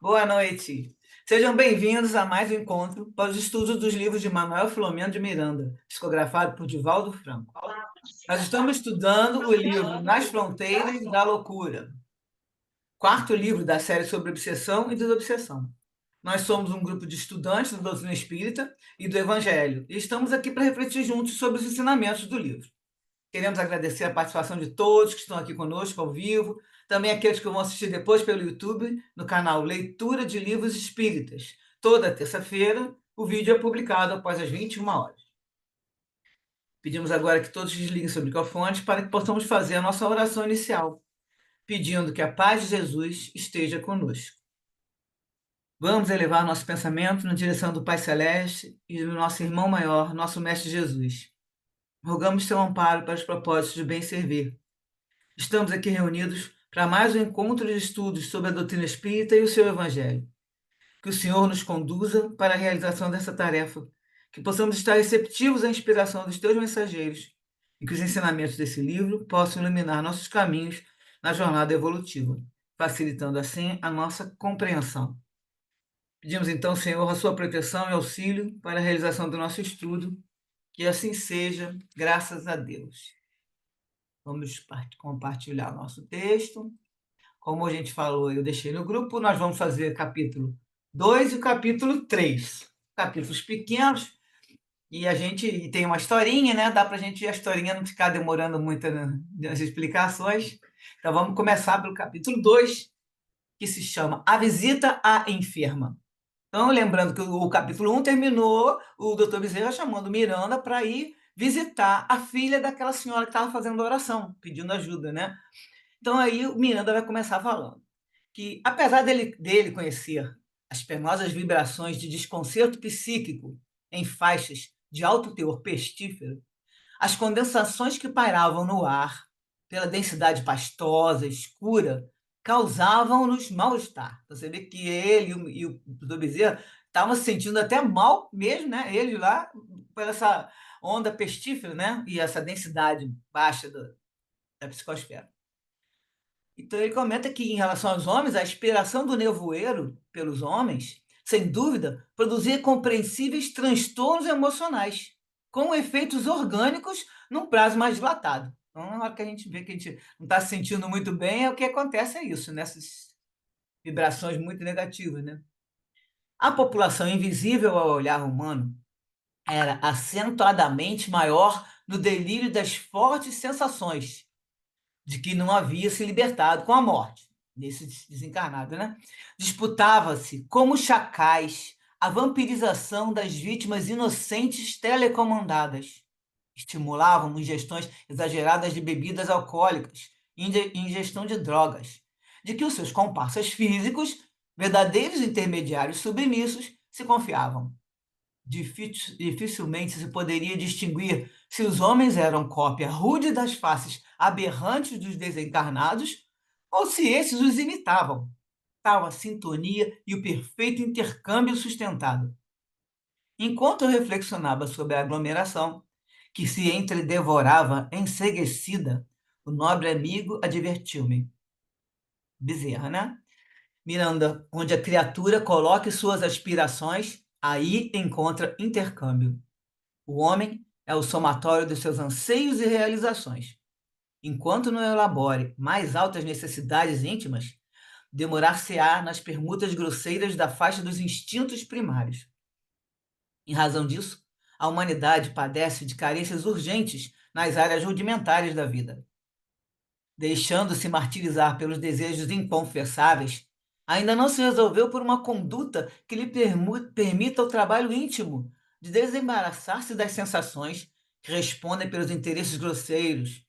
Boa noite. Sejam bem-vindos a mais um encontro para os estudos dos livros de Manuel Filomeno de Miranda, psicografado por Divaldo Franco. Nós estamos estudando o livro Nas Fronteiras da Loucura, quarto livro da série sobre obsessão e desobsessão. Nós somos um grupo de estudantes da doutrina espírita e do Evangelho e estamos aqui para refletir juntos sobre os ensinamentos do livro. Queremos agradecer a participação de todos que estão aqui conosco ao vivo, também aqueles que vão assistir depois pelo YouTube, no canal Leitura de Livros Espíritas. Toda terça-feira, o vídeo é publicado após as 21 horas. Pedimos agora que todos desliguem seus microfones para que possamos fazer a nossa oração inicial, pedindo que a paz de Jesus esteja conosco. Vamos elevar nosso pensamento na direção do Pai Celeste e do nosso irmão maior, nosso Mestre Jesus. Rogamos seu amparo para os propósitos de bem servir. Estamos aqui reunidos para mais um encontro de estudos sobre a doutrina espírita e o seu evangelho. Que o Senhor nos conduza para a realização dessa tarefa, que possamos estar receptivos à inspiração dos teus mensageiros e que os ensinamentos desse livro possam iluminar nossos caminhos na jornada evolutiva, facilitando assim a nossa compreensão. Pedimos então, Senhor, a sua proteção e auxílio para a realização do nosso estudo, que assim seja, graças a Deus. Vamos compartilhar nosso texto. Como a gente falou, eu deixei no grupo, nós vamos fazer capítulo 2 e o capítulo 3. Capítulos pequenos, e a gente tem uma historinha, né? Dá para a gente a historinha não ficar demorando muito nas explicações. Então vamos começar pelo capítulo 2, que se chama A Visita à Enferma. Então, lembrando que o capítulo 1 terminou, o doutor Bezerra chamando Miranda para ir visitar a filha daquela senhora que estava fazendo oração, pedindo ajuda, né? Então, aí o Miranda vai começar falando que, apesar dele conhecer as penosas vibrações de desconcerto psíquico em faixas de alto teor pestífero, as condensações que pairavam no ar, pela densidade pastosa, escura, causavam-nos mal-estar. Você vê que ele e o doutor Bezerra estavam se sentindo até mal mesmo, né? Ele lá, por essa onda pestífera, né? E essa densidade baixa da psicosfera. Então, ele comenta que, em relação aos homens, a aspiração do nevoeiro pelos homens, sem dúvida, produzia compreensíveis transtornos emocionais, com efeitos orgânicos num prazo mais dilatado. Então, na hora que a gente vê que a gente não está se sentindo muito bem, o que acontece é isso, nessas vibrações muito negativas, né? A população invisível ao olhar humano era acentuadamente maior no delírio das fortes sensações de que não havia se libertado com a morte, nesse desencarnado, né? Disputava-se, como chacais, a vampirização das vítimas inocentes telecomandadas. Estimulavam ingestões exageradas de bebidas alcoólicas, ingestão de drogas, de que os seus comparsas físicos, verdadeiros intermediários submissos, se confiavam. Dificilmente se poderia distinguir se os homens eram cópia rude das faces aberrantes dos desencarnados ou se esses os imitavam. Tal a sintonia e o perfeito intercâmbio sustentado. Enquanto eu reflexionava sobre a aglomeração, que se entredevorava enseguecida, o nobre amigo advertiu-me. Bezerra, né? Miranda, onde a criatura coloque suas aspirações, aí encontra intercâmbio. O homem é o somatório dos seus anseios e realizações. Enquanto não elabore mais altas necessidades íntimas, demorar-se-á nas permutas grosseiras da faixa dos instintos primários. Em razão disso, a humanidade padece de carências urgentes nas áreas rudimentares da vida. Deixando-se martirizar pelos desejos inconfessáveis, ainda não se resolveu por uma conduta que lhe permita o trabalho íntimo de desembaraçar-se das sensações que respondem pelos interesses grosseiros,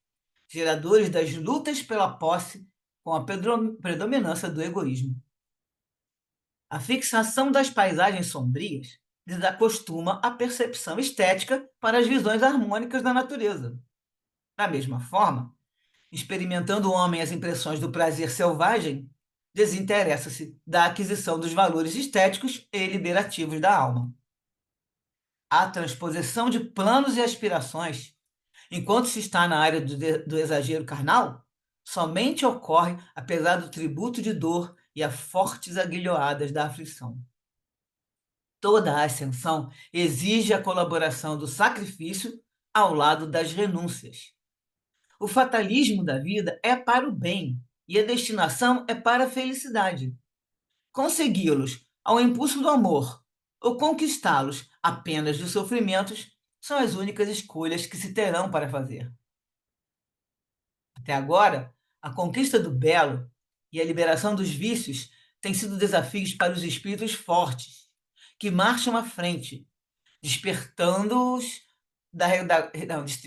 geradores das lutas pela posse com a predominância do egoísmo. A fixação das paisagens sombrias desacostuma a percepção estética para as visões harmônicas da natureza. Da mesma forma, experimentando o homem as impressões do prazer selvagem, desinteressa-se da aquisição dos valores estéticos e liberativos da alma. A transposição de planos e aspirações, enquanto se está na área do exagero carnal, somente ocorre apesar do tributo de dor e as fortes aguilhoadas da aflição. Toda a ascensão exige a colaboração do sacrifício ao lado das renúncias. O fatalismo da vida é para o bem e a destinação é para a felicidade. Consegui-los ao impulso do amor ou conquistá-los apenas dos sofrimentos são as únicas escolhas que se terão para fazer. Até agora, a conquista do belo e a liberação dos vícios têm sido desafios para os espíritos fortes, que marcham à frente, despertando-os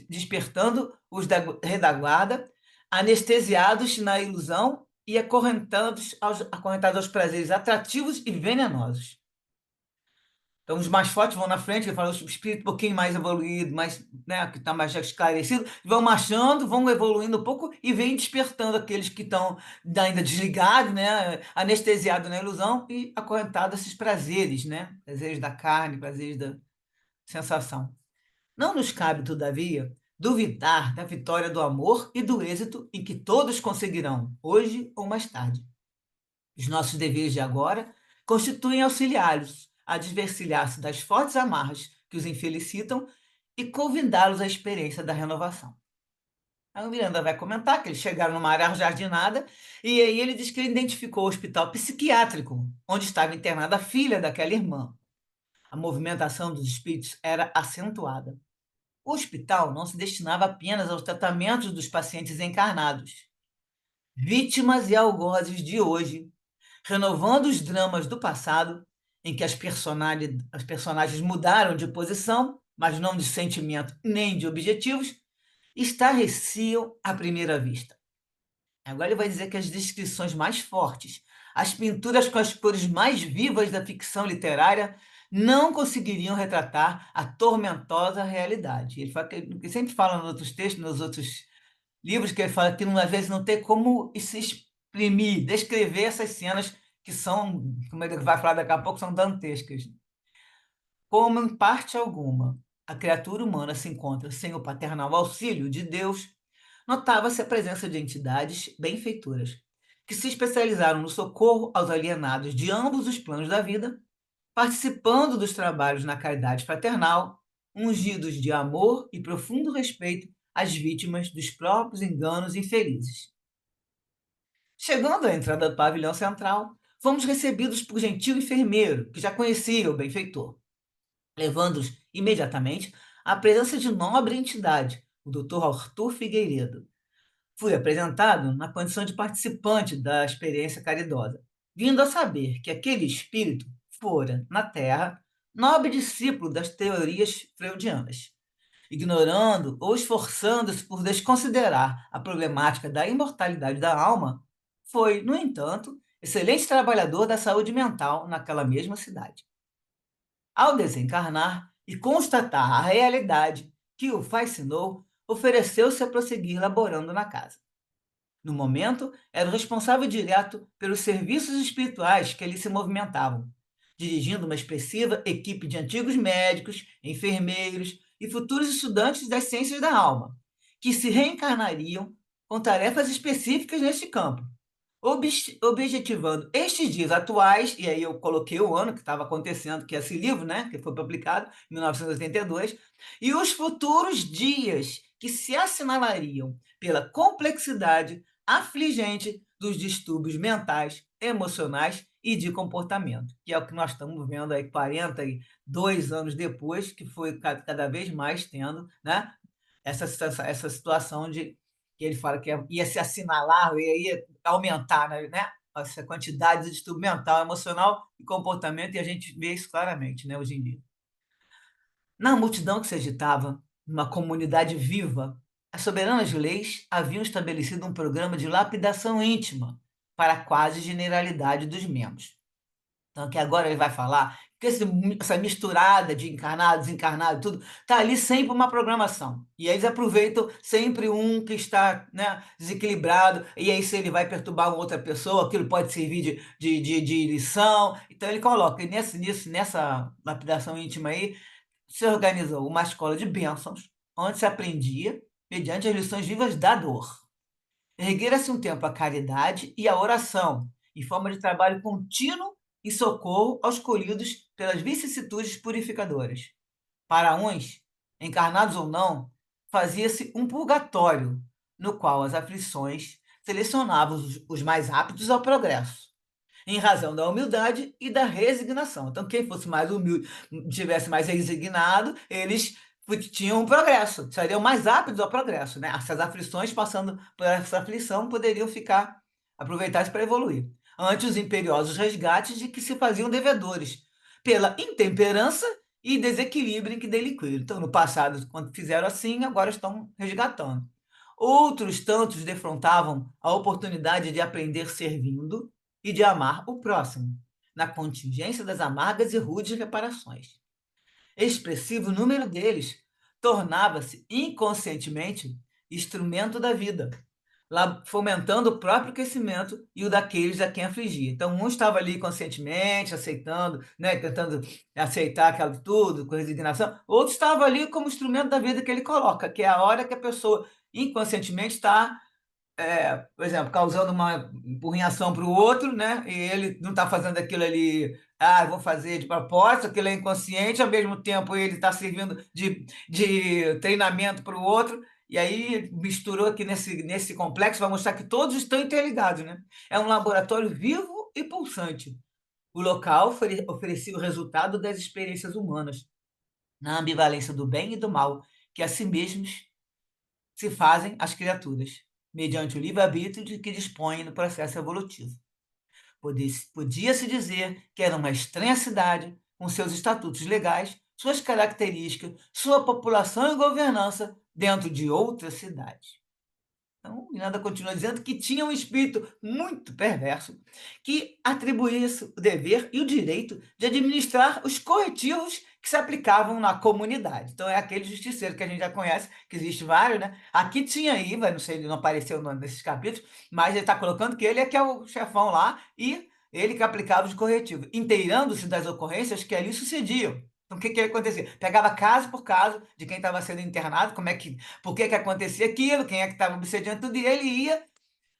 despertando-os da retaguarda, anestesiados na ilusão e acorrentados aos prazeres atrativos e venenosos. Então, os mais fortes vão na frente, que fala o espírito um pouquinho mais evoluído, mais, né, que está mais esclarecido, vão marchando, vão evoluindo um pouco e vêm despertando aqueles que estão ainda desligados, né, anestesiados na ilusão e acorrentados a esses prazeres, né, prazeres da carne, prazeres da sensação. Não nos cabe, todavia, duvidar da vitória do amor e do êxito em que todos conseguirão, hoje ou mais tarde. Os nossos deveres de agora constituem auxiliá-los a desvencilhar-se das fortes amarras que os infelicitam e convidá-los à experiência da renovação. Aí o Miranda vai comentar que eles chegaram numa área jardinada e aí ele diz que ele identificou o hospital psiquiátrico, onde estava internada a filha daquela irmã. A movimentação dos espíritos era acentuada. O hospital não se destinava apenas aos tratamentos dos pacientes encarnados. Vítimas e algozes de hoje, renovando os dramas do passado, em que as personagens mudaram de posição, mas não de sentimento nem de objetivos, estarreciam à primeira vista. Agora ele vai dizer que as descrições mais fortes, as pinturas com as cores mais vivas da ficção literária não conseguiriam retratar a tormentosa realidade. Ele sempre fala nos outros textos, nos outros livros, que ele fala que às vezes não tem como se exprimir, descrever essas cenas que são, como ele vai falar daqui a pouco, são dantescas. Como em parte alguma a criatura humana se encontra sem o paternal auxílio de Deus, notava-se a presença de entidades benfeitoras, que se especializaram no socorro aos alienados de ambos os planos da vida, participando dos trabalhos na caridade fraternal, ungidos de amor e profundo respeito às vítimas dos próprios enganos infelizes. Chegando à entrada do pavilhão central, fomos recebidos por gentil enfermeiro, que já conhecia o benfeitor, levando-os imediatamente à presença de nobre entidade, o Dr. Arthur Figueiredo. Fui apresentado na condição de participante da experiência caridosa, vindo a saber que aquele espírito fora, na Terra, nobre discípulo das teorias freudianas, ignorando ou esforçando-se por desconsiderar a problemática da imortalidade da alma, foi, no entanto, excelente trabalhador da saúde mental naquela mesma cidade. Ao desencarnar e constatar a realidade que o fascinou, ofereceu-se a prosseguir laborando na casa. No momento, era o responsável direto pelos serviços espirituais que ali se movimentavam, dirigindo uma expressiva equipe de antigos médicos, enfermeiros e futuros estudantes das ciências da alma, que se reencarnariam com tarefas específicas neste campo, objetivando estes dias atuais, e aí eu coloquei o ano que estava acontecendo, que é esse livro, né, que foi publicado em 1982, e os futuros dias que se assinalariam pela complexidade afligente dos distúrbios mentais, emocionais e de comportamento, que é o que nós estamos vendo aí 42 anos depois, que foi cada vez mais tendo, né, essa situação de que ele fala que ia se assinalar, ia aumentar, né, essa quantidade de distúrbio mental, emocional e comportamento, e a gente vê isso claramente, né, hoje em dia. Na multidão que se agitava, numa comunidade viva, as soberanas leis haviam estabelecido um programa de lapidação íntima para a quase generalidade dos membros. Então, que agora ele vai falar que essa misturada de encarnado, desencarnado, tudo, está ali sempre uma programação. E aí eles aproveitam sempre um que está, né, desequilibrado, e aí se ele vai perturbar uma outra pessoa, aquilo pode servir de lição. Então ele coloca, e nessa lapidação íntima aí, se organizou uma escola de bênçãos, onde se aprendia, mediante as lições vivas da dor. erguera-se um tempo à caridade e à oração, em forma de trabalho contínuo e socorro aos colhidos pelas vicissitudes purificadoras. Para uns, encarnados ou não, fazia-se um purgatório, no qual as aflições selecionavam os mais aptos ao progresso, em razão da humildade e da resignação. Então, quem fosse mais humilde, tivesse mais resignado, eles tinham um progresso, seriam mais aptos ao progresso, né? Essas aflições, passando por essa aflição, poderiam ficar aproveitadas para evoluir. Ante os imperiosos resgates de que se faziam devedores, pela intemperança e desequilíbrio em que delinquiram. Então, no passado, quando fizeram assim, agora estão resgatando. Outros tantos defrontavam a oportunidade de aprender servindo e de amar o próximo, na contingência das amargas e rudes reparações. Expressivo número deles tornava-se inconscientemente instrumento da vida, fomentando o próprio crescimento e o daqueles a quem afligia. Então, um estava ali conscientemente, aceitando, né, tentando aceitar aquilo tudo, com resignação, outro estava ali como instrumento da vida que ele coloca, que é a hora que a pessoa inconscientemente está, por exemplo, causando uma empurrinhação para o outro, né? E ele não está fazendo aquilo ali, eu vou fazer de propósito, aquilo é inconsciente, ao mesmo tempo ele está servindo de treinamento para o outro, e aí misturou aqui nesse complexo, vai mostrar que todos estão interligados, né? É um laboratório vivo e pulsante. O local oferecia o resultado das experiências humanas, na ambivalência do bem e do mal, que a si mesmos se fazem as criaturas, mediante o livre-arbítrio de que dispõem no processo evolutivo. Podia-se dizer que era uma estranha cidade, com seus estatutos legais, suas características, sua população e governança, dentro de outra cidade. Então, Miranda continua dizendo que tinha um espírito muito perverso que atribuía-se o dever e o direito de administrar os corretivos que se aplicavam na comunidade. Então, é aquele justiceiro que a gente já conhece, que existe vários, né? Aqui tinha Iva, não sei, ele não apareceu nesses capítulos, mas ele está colocando que ele é que é o chefão lá e ele que aplicava os corretivos, inteirando-se das ocorrências que ali sucediam. Então, o que acontecia? Pegava caso por caso de quem estava sendo internado, por que acontecia aquilo, quem é que estava obsediando tudo, e ele ia,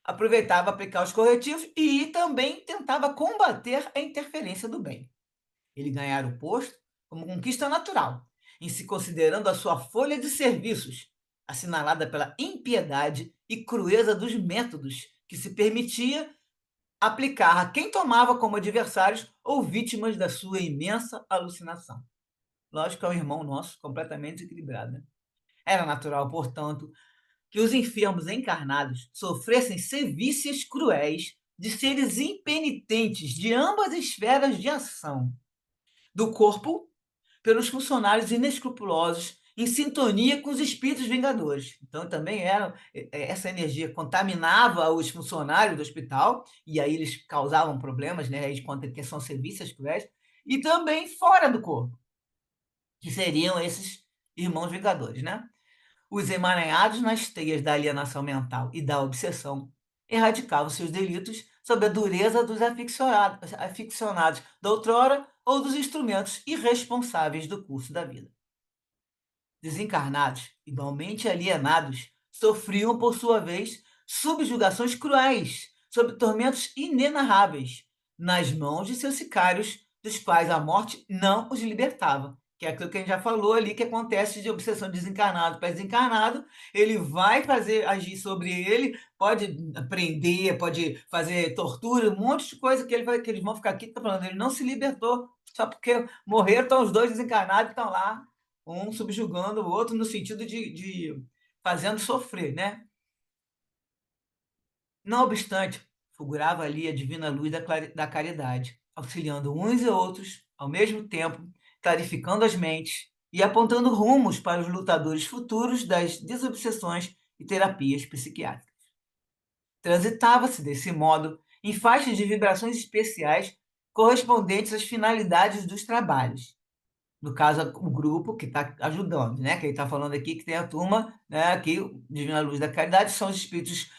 aproveitava aplicar os corretivos e também tentava combater a interferência do bem. Ele ganhara o posto como conquista natural, em se considerando a sua folha de serviços, assinalada pela impiedade e crueza dos métodos que se permitia aplicar a quem tomava como adversários ou vítimas da sua imensa alucinação. Lógico que é um irmão nosso, completamente desequilibrado, né? Era natural, portanto, que os enfermos encarnados sofressem sevícias cruéis de seres impenitentes de ambas as esferas de ação, do corpo, pelos funcionários inescrupulosos, em sintonia com os espíritos vingadores. Então, também essa energia contaminava os funcionários do hospital, e aí eles causavam problemas, né, aí conta que são sevícias cruéis, e também fora do corpo, que seriam esses irmãos vingadores, né? Os emaranhados nas teias da alienação mental e da obsessão erradicavam seus delitos sob a dureza dos aficionados da outrora ou dos instrumentos irresponsáveis do curso da vida. Desencarnados, igualmente alienados, sofriam, por sua vez, subjugações cruéis, sob tormentos inenarráveis, nas mãos de seus sicários, dos quais a morte não os libertava. Que é aquilo que a gente já falou ali, que acontece de obsessão de desencarnado para desencarnado, ele vai agir sobre ele, pode prender, pode fazer tortura, um monte de coisa que eles vão ficar aqui, tá falando, ele não se libertou, só porque morreram, estão os dois desencarnados, estão lá um subjugando o outro no sentido de fazendo sofrer, né? Não obstante, figurava ali a divina luz da caridade, auxiliando uns e outros, ao mesmo tempo, clarificando as mentes e apontando rumos para os lutadores futuros das desobsessões e terapias psiquiátricas. Transitava-se, desse modo, em faixas de vibrações especiais correspondentes às finalidades dos trabalhos, no caso, o grupo que está ajudando, né? Que ele está falando aqui que tem a turma, né? Aqui, o Divina Luz da Caridade, são os espíritos,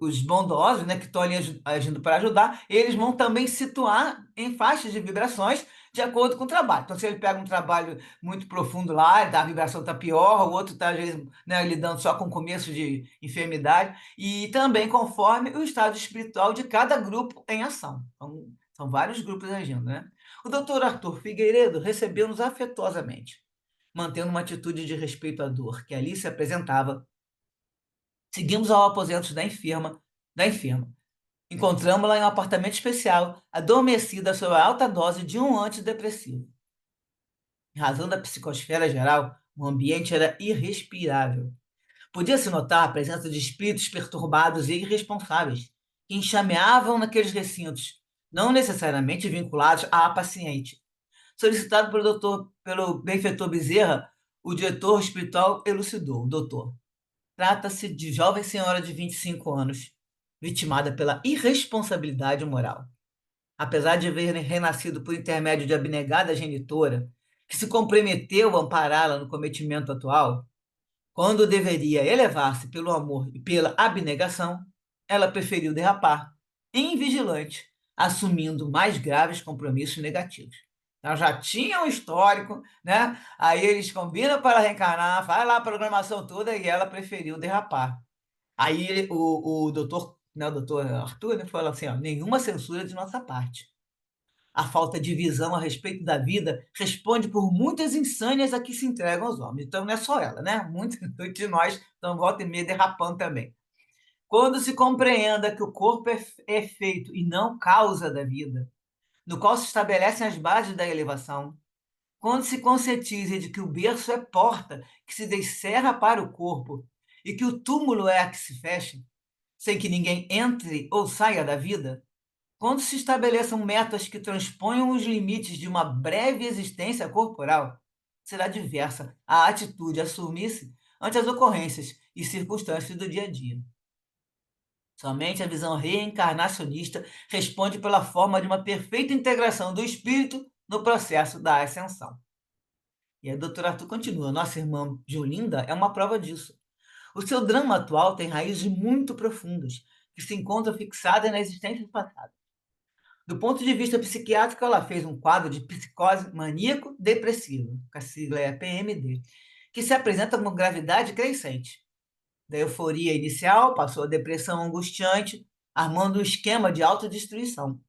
os bondosos, né? Que estão ali agindo para ajudar. Eles vão também situar em faixas de vibrações de acordo com o trabalho. Então, se ele pega um trabalho muito profundo lá, a vibração está pior, o outro está, às vezes, né, lidando só com o começo de enfermidade, e também conforme o estado espiritual de cada grupo em ação. Então, são vários grupos agindo, né? O doutor Arthur Figueiredo recebeu-nos afetuosamente, mantendo uma atitude de respeito à dor que ali se apresentava. Seguimos ao aposento da enferma. Encontramos-la em um apartamento especial, adormecida sob a alta dose de um antidepressivo. Em razão da psicosfera geral, o ambiente era irrespirável. Podia-se notar a presença de espíritos perturbados e irresponsáveis, que enxameavam naqueles recintos, não necessariamente vinculados à paciente. Solicitado pelo benfeitor Bezerra, o diretor espiritual elucidou: doutor, trata-se de jovem senhora de 25 anos, vitimada pela irresponsabilidade moral. Apesar de haver renascido por intermédio de abnegada genitora, que se comprometeu a ampará-la no cometimento atual, quando deveria elevar-se pelo amor e pela abnegação, ela preferiu derrapar, invigilante, assumindo mais graves compromissos negativos. Então, já tinha um histórico, né? Aí eles combinam para reencarnar, faz lá a programação toda e ela preferiu derrapar. Aí o doutor, né, o doutor Arthur, né, falou assim, ó, nenhuma censura de nossa parte. A falta de visão a respeito da vida responde por muitas insânias a que se entregam aos homens. Então, não é só ela, né? Muitos de nós estão volta e meia derrapando também. Quando se compreenda que o corpo é feito e não causa da vida, no qual se estabelecem as bases da elevação, quando se conscientize de que o berço é porta que se descerra para o corpo e que o túmulo é a que se fecha, sem que ninguém entre ou saia da vida, quando se estabeleçam metas que transponham os limites de uma breve existência corporal, será diversa a atitude a assumir-se ante as ocorrências e circunstâncias do dia a dia. Somente a visão reencarnacionista responde pela forma de uma perfeita integração do espírito no processo da ascensão. E a doutora Arthur continua: nossa irmã Jolinda é uma prova disso. O seu drama atual tem raízes muito profundas, que se encontram fixadas na existência passada. Do ponto de vista psiquiátrico, ela fez um quadro de psicose maníaco-depressiva, que a sigla é PMD, que se apresenta com gravidade crescente. Da euforia inicial, passou a depressão angustiante, armando um esquema de autodestruição.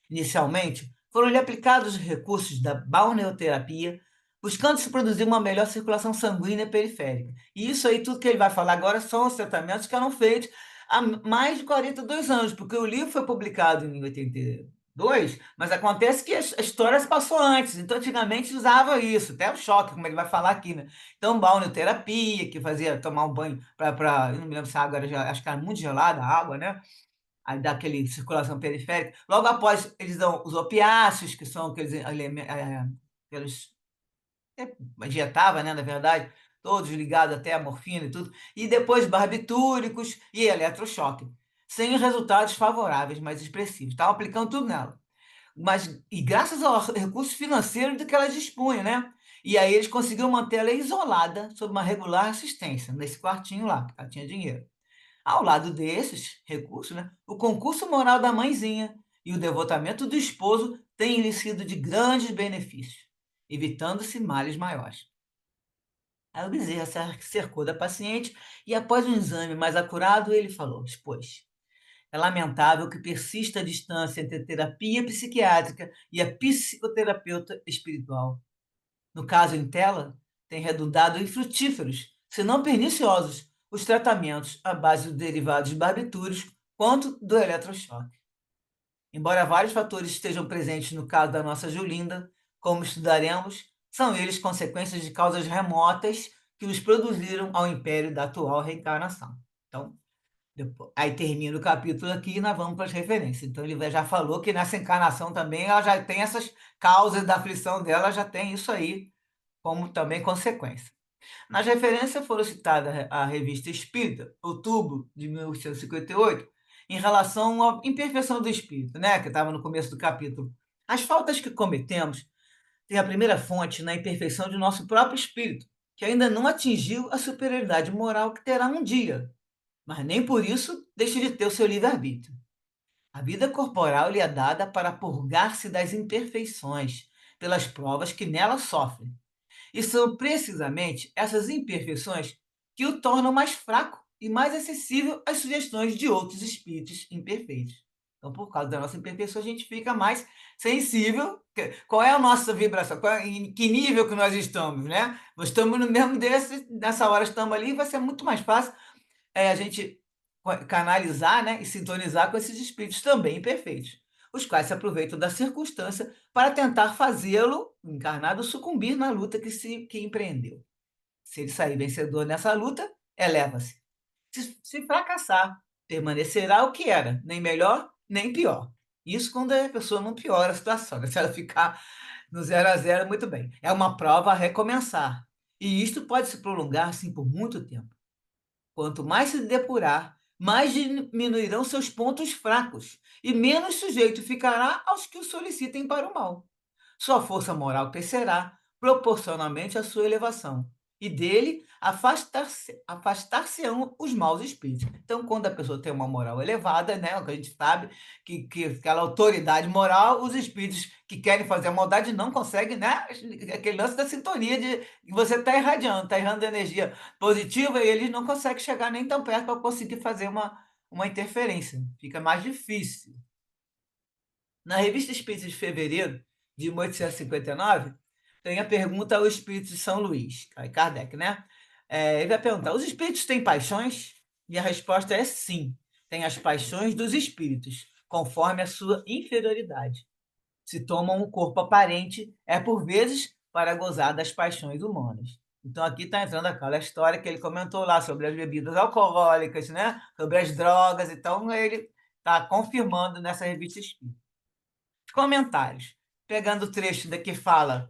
Inicialmente, foram-lhe aplicados os recursos da balneoterapia, buscando se produzir uma melhor circulação sanguínea periférica. E isso aí, tudo que ele vai falar agora, são os tratamentos que eram feitos há mais de 42 anos, porque o livro foi publicado em 82, mas acontece que a história se passou antes, então antigamente usava isso, até o choque, como ele vai falar aqui, né? Então, balneoterapia, que fazia tomar um banho eu não me lembro se a água era, acho que era muito gelada a água, né? Aí dá aquele circulação periférica. Logo após, eles dão os opiáceos, que são aqueles injetava, né, na verdade, todos ligados até a morfina e tudo, e depois barbitúricos e eletrochoque, sem resultados favoráveis, mas expressivos. Estavam aplicando tudo nela. E graças ao recurso financeiro de que elas dispunham, né? E aí eles conseguiram manter ela isolada sob uma regular assistência, nesse quartinho lá, porque ela tinha dinheiro. Ao lado desses recursos, né, o concurso moral da mãezinha e o devotamento do esposo têm lhe sido de grandes benefícios, evitando-se males maiores. Aí o Bezerra cercou da paciente e, após um exame mais acurado, ele falou: expôs. É lamentável que persista a distância entre a terapia psiquiátrica e a psicoterapeuta espiritual. No caso em tela, tem redundado em frutíferos, se não perniciosos, os tratamentos à base dos derivados barbitúricos quanto do eletrochoque. Embora vários fatores estejam presentes no caso da nossa Julinda, como estudaremos, são eles consequências de causas remotas que os produziram ao império da atual reencarnação. Então, aí termina o capítulo aqui e nós vamos para as referências. Então, ele já falou que nessa encarnação também ela já tem essas causas da aflição dela, já tem isso aí como também consequência. Nas referências foram citadas a Revista Espírita, outubro de 1858, em relação à imperfeição do espírito, né, que estava no começo do capítulo. As faltas que cometemos têm a primeira fonte na imperfeição de nosso próprio espírito, que ainda não atingiu a superioridade moral que terá um dia, mas nem por isso deixa de ter o seu livre-arbítrio. A vida corporal lhe é dada para purgar-se das imperfeições, pelas provas que nela sofre. E são precisamente essas imperfeições que o tornam mais fraco e mais acessível às sugestões de outros espíritos imperfeitos. Então, por causa da nossa imperfeição, a gente fica mais sensível. Qual é a nossa vibração? Em que nível que nós estamos, né? Nós estamos no mesmo desse, nessa hora estamos ali, vai ser muito mais fácil a gente canalizar, né, e sintonizar com esses espíritos também imperfeitos, os quais se aproveitam da circunstância para tentar fazê-lo, encarnado, sucumbir na luta que empreendeu. Se ele sair vencedor nessa luta, eleva-se. Se fracassar, permanecerá o que era, nem melhor, nem pior. Isso quando a pessoa não piora a situação, né? Se ela ficar no 0 a 0, muito bem. É uma prova a recomeçar. E isto pode se prolongar, assim, por muito tempo. Quanto mais se depurar, mais diminuirão seus pontos fracos e menos sujeito ficará aos que o solicitem para o mal. Sua força moral crescerá proporcionalmente à sua elevação, e dele afastar-se-ão os maus espíritos. Então, quando a pessoa tem uma moral elevada, né, o que a gente sabe, que aquela autoridade moral, os espíritos que querem fazer a maldade não conseguem, né? Aquele lance da sintonia de que você está irradiando, está irradiando energia positiva e eles não conseguem chegar nem tão perto para conseguir fazer uma interferência. Fica mais difícil. Na Revista Espírita de Fevereiro de 1859, tem a pergunta ao Espírito de São Luís, Kardec, né? Ele vai perguntar: os espíritos têm paixões? E a resposta é sim, têm as paixões dos espíritos, conforme a sua inferioridade. Se tomam um corpo aparente, é por vezes para gozar das paixões humanas. Então aqui está entrando aquela história que ele comentou lá sobre as bebidas alcoólicas, né? Sobre as drogas, então ele está confirmando nessa revista espírita. Comentários. Pegando o trecho daqui fala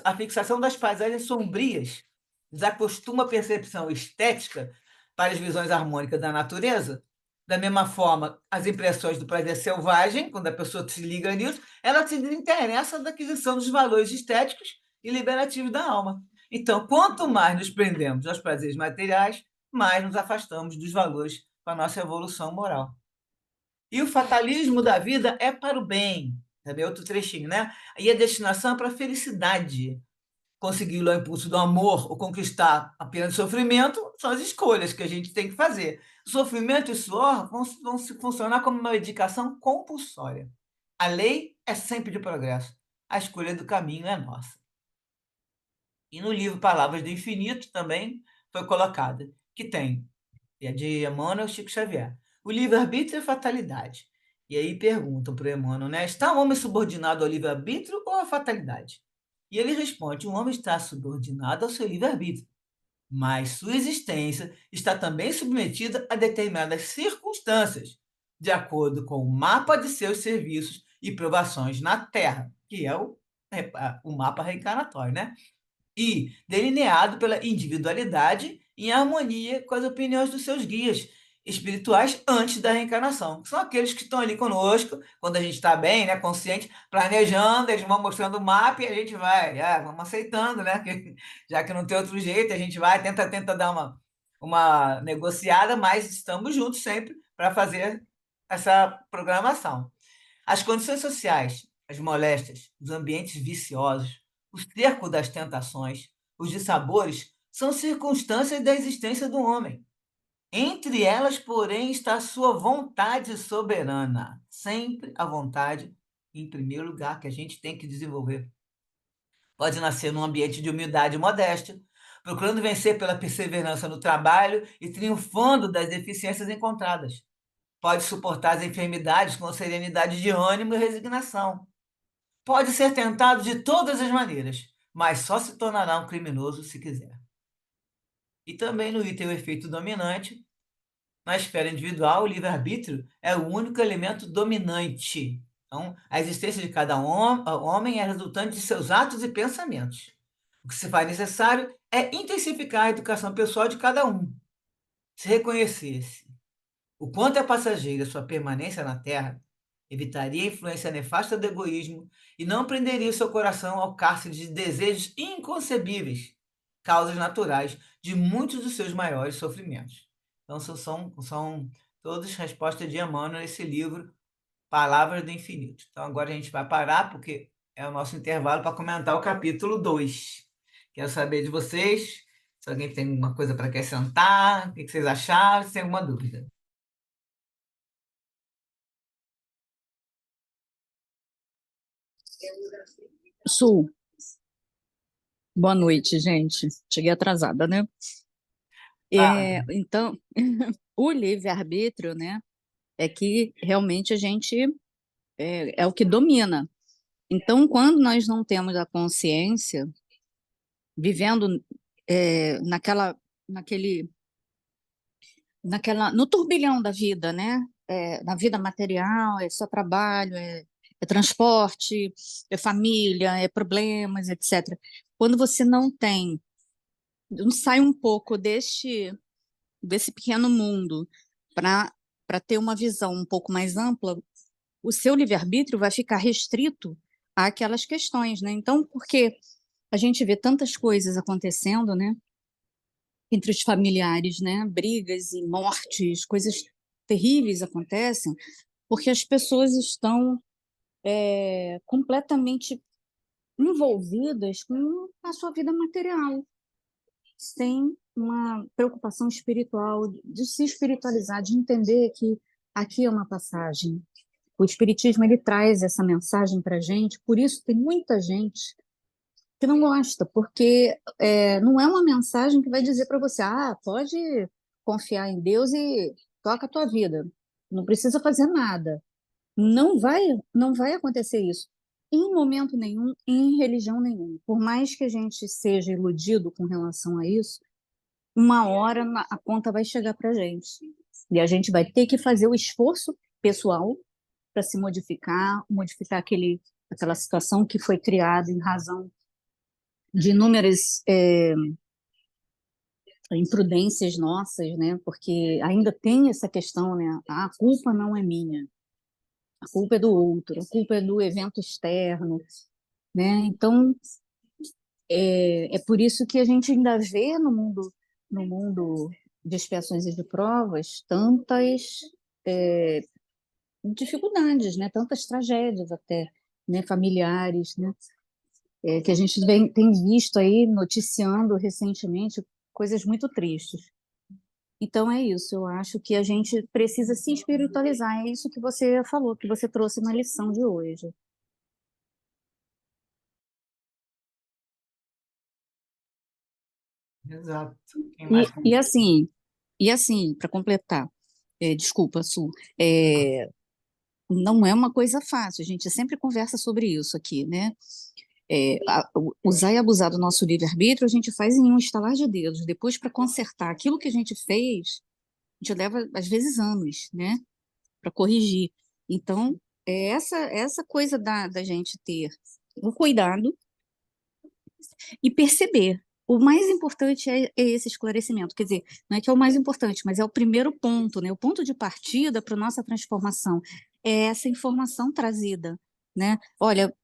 a fixação das paisagens sombrias desacostuma a percepção estética para as visões harmônicas da natureza. Da mesma forma, as impressões do prazer selvagem, quando a pessoa se liga nisso, ela se desinteressa da aquisição dos valores estéticos e liberativos da alma. Então, quanto mais nos prendemos aos prazeres materiais, mais nos afastamos dos valores para a nossa evolução moral. E o fatalismo da vida é para o bem. Sabe? Outro trechinho, né? E a destinação é para a felicidade. Consegui-lo ao impulso do amor ou conquistar apenas sofrimento são as escolhas que a gente tem que fazer. Sofrimento e suor vão se funcionar como uma medicação compulsória. A lei é sempre de progresso. A escolha do caminho é nossa. E no livro Palavras do Infinito também foi colocada, que tem é de Emmanuel Chico Xavier. O livre-arbítrio é fatalidade. E aí perguntam para o Emmanuel, né? Está o homem subordinado ao livre-arbítrio ou à fatalidade? E ele responde: o homem está subordinado ao seu livre-arbítrio, mas sua existência está também submetida a determinadas circunstâncias, de acordo com o mapa de seus serviços e provações na Terra, que é o mapa reencarnatório, né? E delineado pela individualidade em harmonia com as opiniões dos seus guias espirituais antes da reencarnação. São aqueles que estão ali conosco, quando a gente está bem, né, consciente, planejando, eles vão mostrando o mapa e a gente vai, vamos aceitando, né? Já que não tem outro jeito, a gente vai, tenta dar uma negociada, mas estamos juntos sempre para fazer essa programação. As condições sociais, as moléstias, os ambientes viciosos, o cerco das tentações, os dissabores, são circunstâncias da existência do homem. Entre elas, porém, está a sua vontade soberana. Sempre a vontade, em primeiro lugar, que a gente tem que desenvolver. Pode nascer num ambiente de humildade e modéstia, procurando vencer pela perseverança no trabalho e triunfando das deficiências encontradas. Pode suportar as enfermidades com serenidade de ânimo e resignação. Pode ser tentado de todas as maneiras, mas só se tornará um criminoso se quiser. E também no item o efeito dominante, na esfera individual, o livre-arbítrio é o único elemento dominante. Então, a existência de cada homem é resultante de seus atos e pensamentos. O que se faz necessário é intensificar a educação pessoal de cada um. Se reconhecesse o quanto é passageira sua permanência na Terra, evitaria a influência nefasta do egoísmo e não prenderia o seu coração ao cárcere de desejos inconcebíveis, causas naturais de muitos dos seus maiores sofrimentos. Então, são todas respostas de Emmanuel nesse livro, Palavras do Infinito. Então, agora a gente vai parar, porque É o nosso intervalo para comentar o capítulo 2. Quero saber de vocês, se alguém tem alguma coisa para acrescentar, o que vocês acharam, se tem alguma dúvida. Su, boa noite, gente. Cheguei atrasada, né? Ah, Então, o livre-arbítrio, né, é que realmente a gente é o que domina. Então, quando nós não temos a consciência, vivendo naquela, naquele, no turbilhão da vida, né? Na vida material, é só trabalho, é transporte, é família, é problemas, etc. Quando você não sai um pouco desse pequeno mundo para ter uma visão um pouco mais ampla, o seu livre-arbítrio vai ficar restrito àquelas questões, né? Então, porque a gente vê tantas coisas acontecendo, né, entre os familiares, né, brigas e mortes, coisas terríveis acontecem, porque as pessoas estão completamente envolvidas com a sua vida material, sem uma preocupação espiritual, de se espiritualizar, de entender que aqui é uma passagem. O Espiritismo ele traz essa mensagem para a gente, por isso tem muita gente que não gosta, porque não é uma mensagem que vai dizer para você, pode confiar em Deus e toca a tua vida, não precisa fazer nada. Não vai, não vai acontecer isso. Em momento nenhum, em religião nenhuma. Por mais que a gente seja iludido com relação a isso, uma hora a conta vai chegar para a gente. E a gente vai ter que fazer o esforço pessoal para se modificar aquela situação que foi criada em razão de inúmeras imprudências nossas, né? Porque ainda tem essa questão, né? A culpa não é minha, a culpa é do outro, a culpa é do evento externo, né? Então, é por isso que a gente ainda vê no mundo de expiações e de provas tantas é, dificuldades, né? Tantas tragédias até, né? Familiares, né? Que a gente tem visto aí noticiando recentemente coisas muito tristes. Então é isso, eu acho que a gente precisa se espiritualizar, é isso que você falou, que você trouxe na lição de hoje. exato. Quem mais? E, e assim, e assim, para completar, desculpa, Su, é, não é uma coisa fácil, a gente sempre conversa sobre isso aqui, né? Usar e abusar do nosso livre-arbítrio, a gente faz em um estalar de dedos. Depois, para consertar aquilo que a gente fez, a gente leva, às vezes, anos, né? Para corrigir. Então, é essa coisa da gente ter o cuidado e perceber. O mais importante é esse esclarecimento. Quer dizer, não é que é o mais importante, mas é o primeiro ponto, né? O ponto de partida para a nossa transformação é essa informação trazida, né? Olha,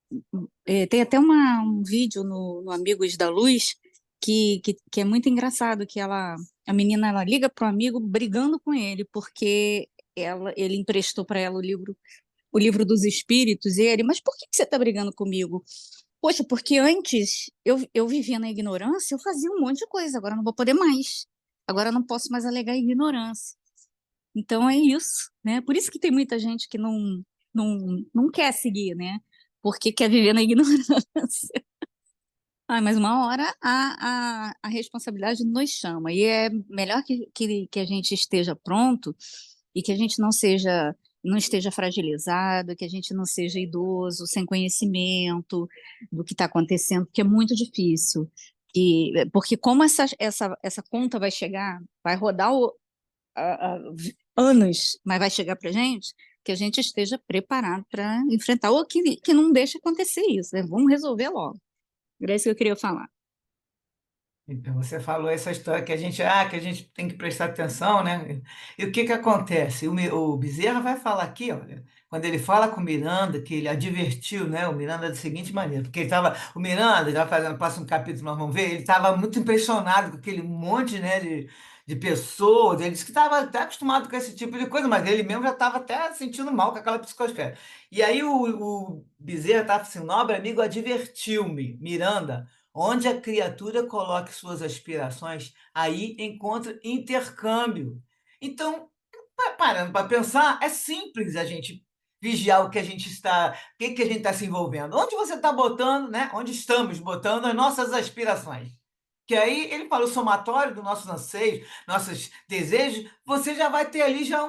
tem até um vídeo no Amigos da Luz que é muito engraçado, que a menina ela liga para o amigo brigando com ele, porque ele emprestou para ela o livro dos espíritos, e ele, mas por que você está brigando comigo? Poxa, porque antes eu vivia na ignorância, eu fazia um monte de coisa, agora eu não vou poder mais. Agora eu não posso mais alegar ignorância. Então é isso, né? Por isso que tem muita gente que não quer seguir, né? Porque quer viver na ignorância. Mas uma hora a responsabilidade nos chama, e é melhor que a gente esteja pronto e que a gente não esteja fragilizado, que a gente não seja idoso, sem conhecimento do que está acontecendo, porque é muito difícil. Porque como essa conta vai chegar, vai rodar anos, mas vai chegar para a gente, que a gente esteja preparado para enfrentar, ou que não deixe acontecer isso, né? Vamos resolver logo. Era isso que eu queria falar. Então, você falou essa história que a gente tem que prestar atenção, né? E o que que acontece? O Bezerra vai falar aqui, olha, quando ele fala com o Miranda, que ele advertiu, né, o Miranda da seguinte maneira, porque o Miranda, já fazendo, passa um capítulo, nós vamos ver, ele estava muito impressionado com aquele monte, né, de pessoas. Ele disse que estava até acostumado com esse tipo de coisa, mas ele mesmo já estava até sentindo mal com aquela psicosfera. E aí o Bezerra estava assim, nobre amigo, advertiu-me, Miranda, onde a criatura coloque suas aspirações, aí encontra intercâmbio. Então, parando para pensar, é simples a gente vigiar o que a gente está, o que que a gente está se envolvendo. Onde você está botando, né? Onde estamos botando as nossas aspirações. Que aí ele fala o somatório dos nossos anseios, nossos desejos, você já vai ter ali já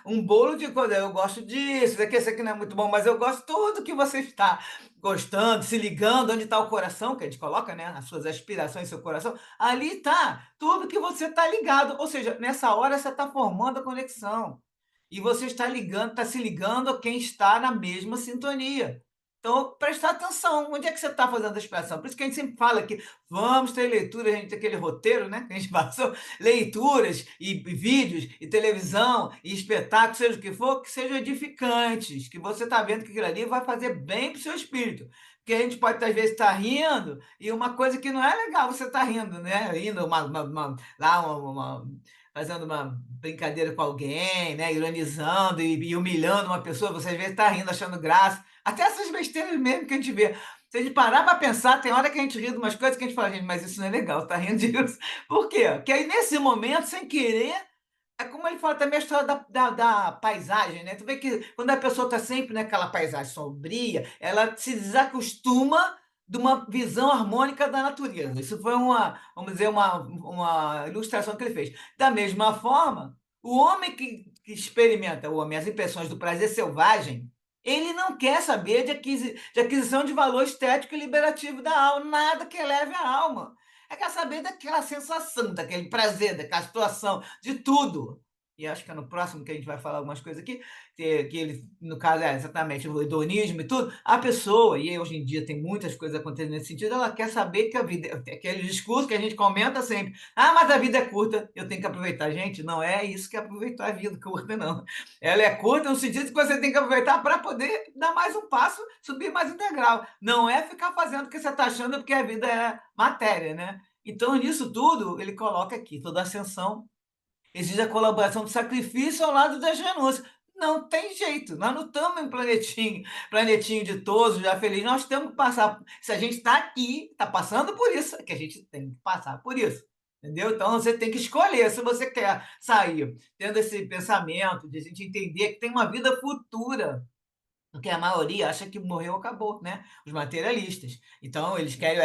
um bolo de coisa. Eu gosto disso, esse aqui não é muito bom, mas eu gosto de tudo que você está gostando, se ligando, onde está o coração, que a gente coloca, né? As suas aspirações, seu coração, ali está tudo que você está ligado. Ou seja, nessa hora você está formando a conexão. E você está ligando, está se ligando a quem está na mesma sintonia. Então, prestar atenção, onde é que você está fazendo a expressão? Por isso que a gente sempre fala que vamos ter leitura, a gente tem aquele roteiro, né? Que a gente passou, leituras e vídeos, e televisão, e espetáculos, seja o que for, que sejam edificantes, que você está vendo que aquilo ali vai fazer bem para o seu espírito. Porque a gente pode, às vezes, estar rindo, e uma coisa que não é legal você estar rindo, né? Rindo fazendo uma brincadeira com alguém, né? Ironizando e humilhando uma pessoa, você às vezes está rindo, achando graça. Até essas besteiras mesmo que a gente vê. Se a gente parar para pensar, tem hora que a gente ri de umas coisas que a gente fala, gente, mas isso não é legal, tá rindo disso. Por quê? Porque aí, nesse momento, sem querer, é como ele fala também a história da paisagem, né? Tu vê que quando a pessoa está sempre naquela paisagem sombria, ela se desacostuma de uma visão harmônica da natureza. Isso foi vamos dizer, uma ilustração que ele fez. Da mesma forma, o homem que experimenta, o homem, as impressões do prazer selvagem, ele não quer saber de aquisição de valor estético e liberativo da alma, nada que eleve a alma. É quer saber daquela sensação, daquele prazer, daquela situação, de tudo. E acho que é no próximo que a gente vai falar algumas coisas aqui, que ele, no caso, é exatamente o hedonismo e tudo. A pessoa, e hoje em dia tem muitas coisas acontecendo nesse sentido, ela quer saber que a vida, aquele discurso que a gente comenta sempre, mas a vida é curta, eu tenho que aproveitar. Gente, não é isso que é aproveitar a vida curta, não. Ela é curta no sentido que você tem que aproveitar para poder dar mais um passo, subir mais um degrau. Não é ficar fazendo o que você está achando porque a vida é matéria, né? Então, nisso tudo, ele coloca aqui, toda ascensão exige a colaboração do sacrifício ao lado da renúncia. Não tem jeito, nós não estamos em um planetinho ditoso, já feliz, nós temos que passar. Se a gente está aqui, está passando por isso, é que a gente tem que passar por isso. Entendeu? Então você tem que escolher se você quer sair tendo esse pensamento de a gente entender que tem uma vida futura, porque a maioria acha que morreu, acabou, né? Os materialistas. Então, eles querem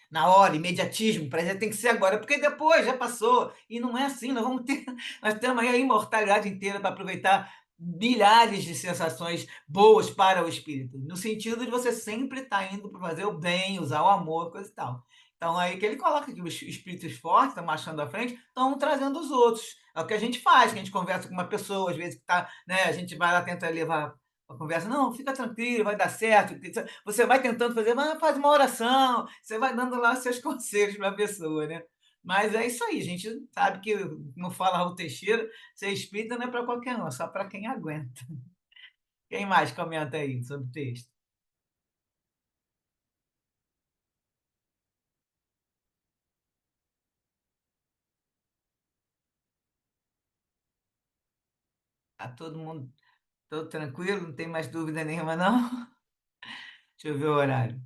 na hora, imediatismo, prazer tem que ser agora, porque depois já passou. E não é assim, nós temos aí a imortalidade inteira para aproveitar milhares de sensações boas para o espírito, no sentido de você sempre estar indo para fazer o bem, usar o amor, coisa e tal. Então, aí que ele coloca que os espíritos fortes estão marchando à frente, estão trazendo os outros. É o que a gente faz, que a gente conversa com uma pessoa, às vezes que tá, né, a gente vai lá, tenta levar a conversa, não, fica tranquilo, vai dar certo. Você vai tentando fazer, mas faz uma oração, você vai dando lá os seus conselhos para a pessoa, né? Mas é isso aí, a gente sabe que, como fala Raul Teixeira, ser espírita não é para qualquer um, é só para quem aguenta. Quem mais comenta aí sobre o texto? Tá todo mundo todo tranquilo? Não tem mais dúvida nenhuma, não? Deixa eu ver o horário.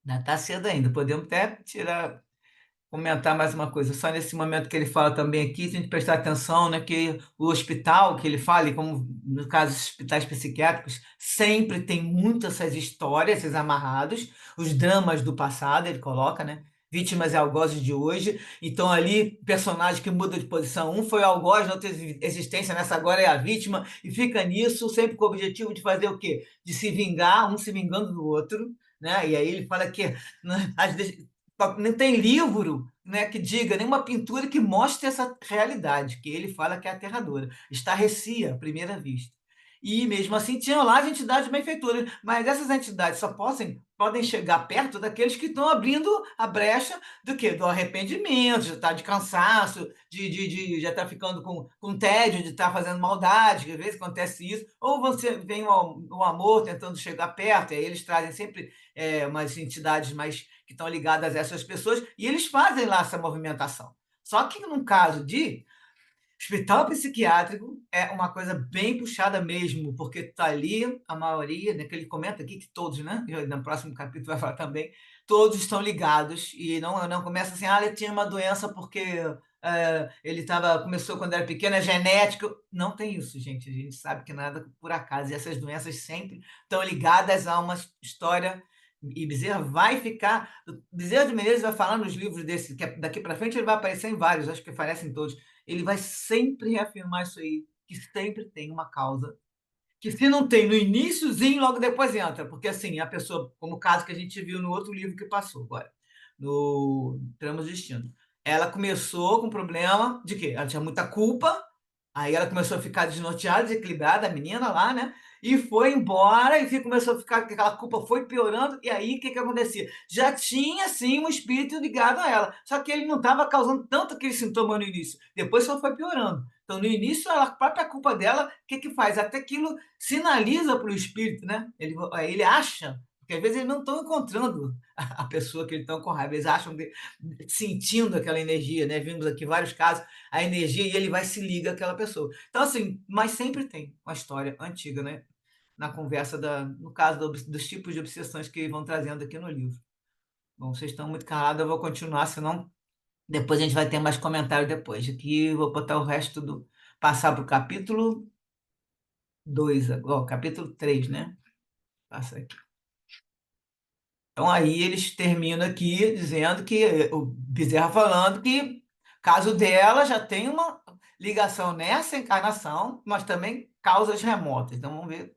Ainda está cedo ainda, podemos até comentar mais uma coisa, só nesse momento que ele fala também aqui, se a gente prestar atenção, né, que o hospital que ele fala, e como no caso dos hospitais psiquiátricos, sempre tem muitas essas histórias, esses amarrados, os dramas do passado, ele coloca, né? Vítimas e algozes de hoje. Então, ali, personagem que muda de posição. Um foi o algoz na outra existência, nessa agora é a vítima, e fica nisso, sempre com o objetivo de fazer o quê? De se vingar, um se vingando do outro, né? E aí ele fala que né, não tem livro, né, que diga, nenhuma pintura que mostre essa realidade, que ele fala que é aterradora. Estarrecia à primeira vista. E mesmo assim tinham lá as entidades benfeitoras, mas essas entidades só podem chegar perto daqueles que estão abrindo a brecha do quê? Do arrependimento, já está de cansaço, já está ficando com tédio de estar fazendo maldade, que às vezes acontece isso, ou você vem o amor tentando chegar perto, e aí eles trazem sempre umas entidades mais que estão ligadas a essas pessoas, e eles fazem lá essa movimentação. Só que no caso de hospital psiquiátrico é uma coisa bem puxada mesmo, porque está ali a maioria, né, que ele comenta aqui que todos, né, no próximo capítulo vai falar também, todos estão ligados e não começa assim, ele tinha uma doença porque ele começou quando era pequeno, é genético. Não tem isso, gente. A gente sabe que nada por acaso. E essas doenças sempre estão ligadas a uma história. E Bezerra vai ficar. Bezerra de Menezes vai falar nos livros desse, que daqui para frente ele vai aparecer em vários, acho que aparecem em todos. Ele vai sempre reafirmar isso aí, que sempre tem uma causa. Que se não tem no iníciozinho, logo depois entra. Porque assim, a pessoa, como o caso que a gente viu no outro livro que passou agora, no Tramos de Destino. Ela começou com problema de quê? Ela tinha muita culpa, aí ela começou a ficar desnorteada, desequilibrada, a menina lá, né? E foi embora e começou a ficar, aquela culpa foi piorando, e aí o que acontecia? Já tinha, sim, um espírito ligado a ela, só que ele não estava causando tanto aquele sintoma no início, depois só foi piorando. Então, no início, a própria culpa dela, o que faz? Até aquilo sinaliza para o espírito, né? Ele acha, porque às vezes eles não estão encontrando a pessoa que eles estão com raiva, eles acham sentindo aquela energia, né? Vimos aqui vários casos, a energia e ele vai se liga àquela pessoa. Então, assim, mas sempre tem uma história antiga, né? Na conversa, no caso dos tipos de obsessões que vão trazendo aqui no livro. Bom, vocês estão muito calados, eu vou continuar, senão depois a gente vai ter mais comentário depois. Aqui eu vou botar o resto do. Passar para o capítulo 2 agora, capítulo 3, né? Passa aqui. Então, aí eles terminam aqui dizendo que o Bezerra falando que caso dela já tem uma ligação nessa encarnação, mas também causas remotas. Então, vamos ver.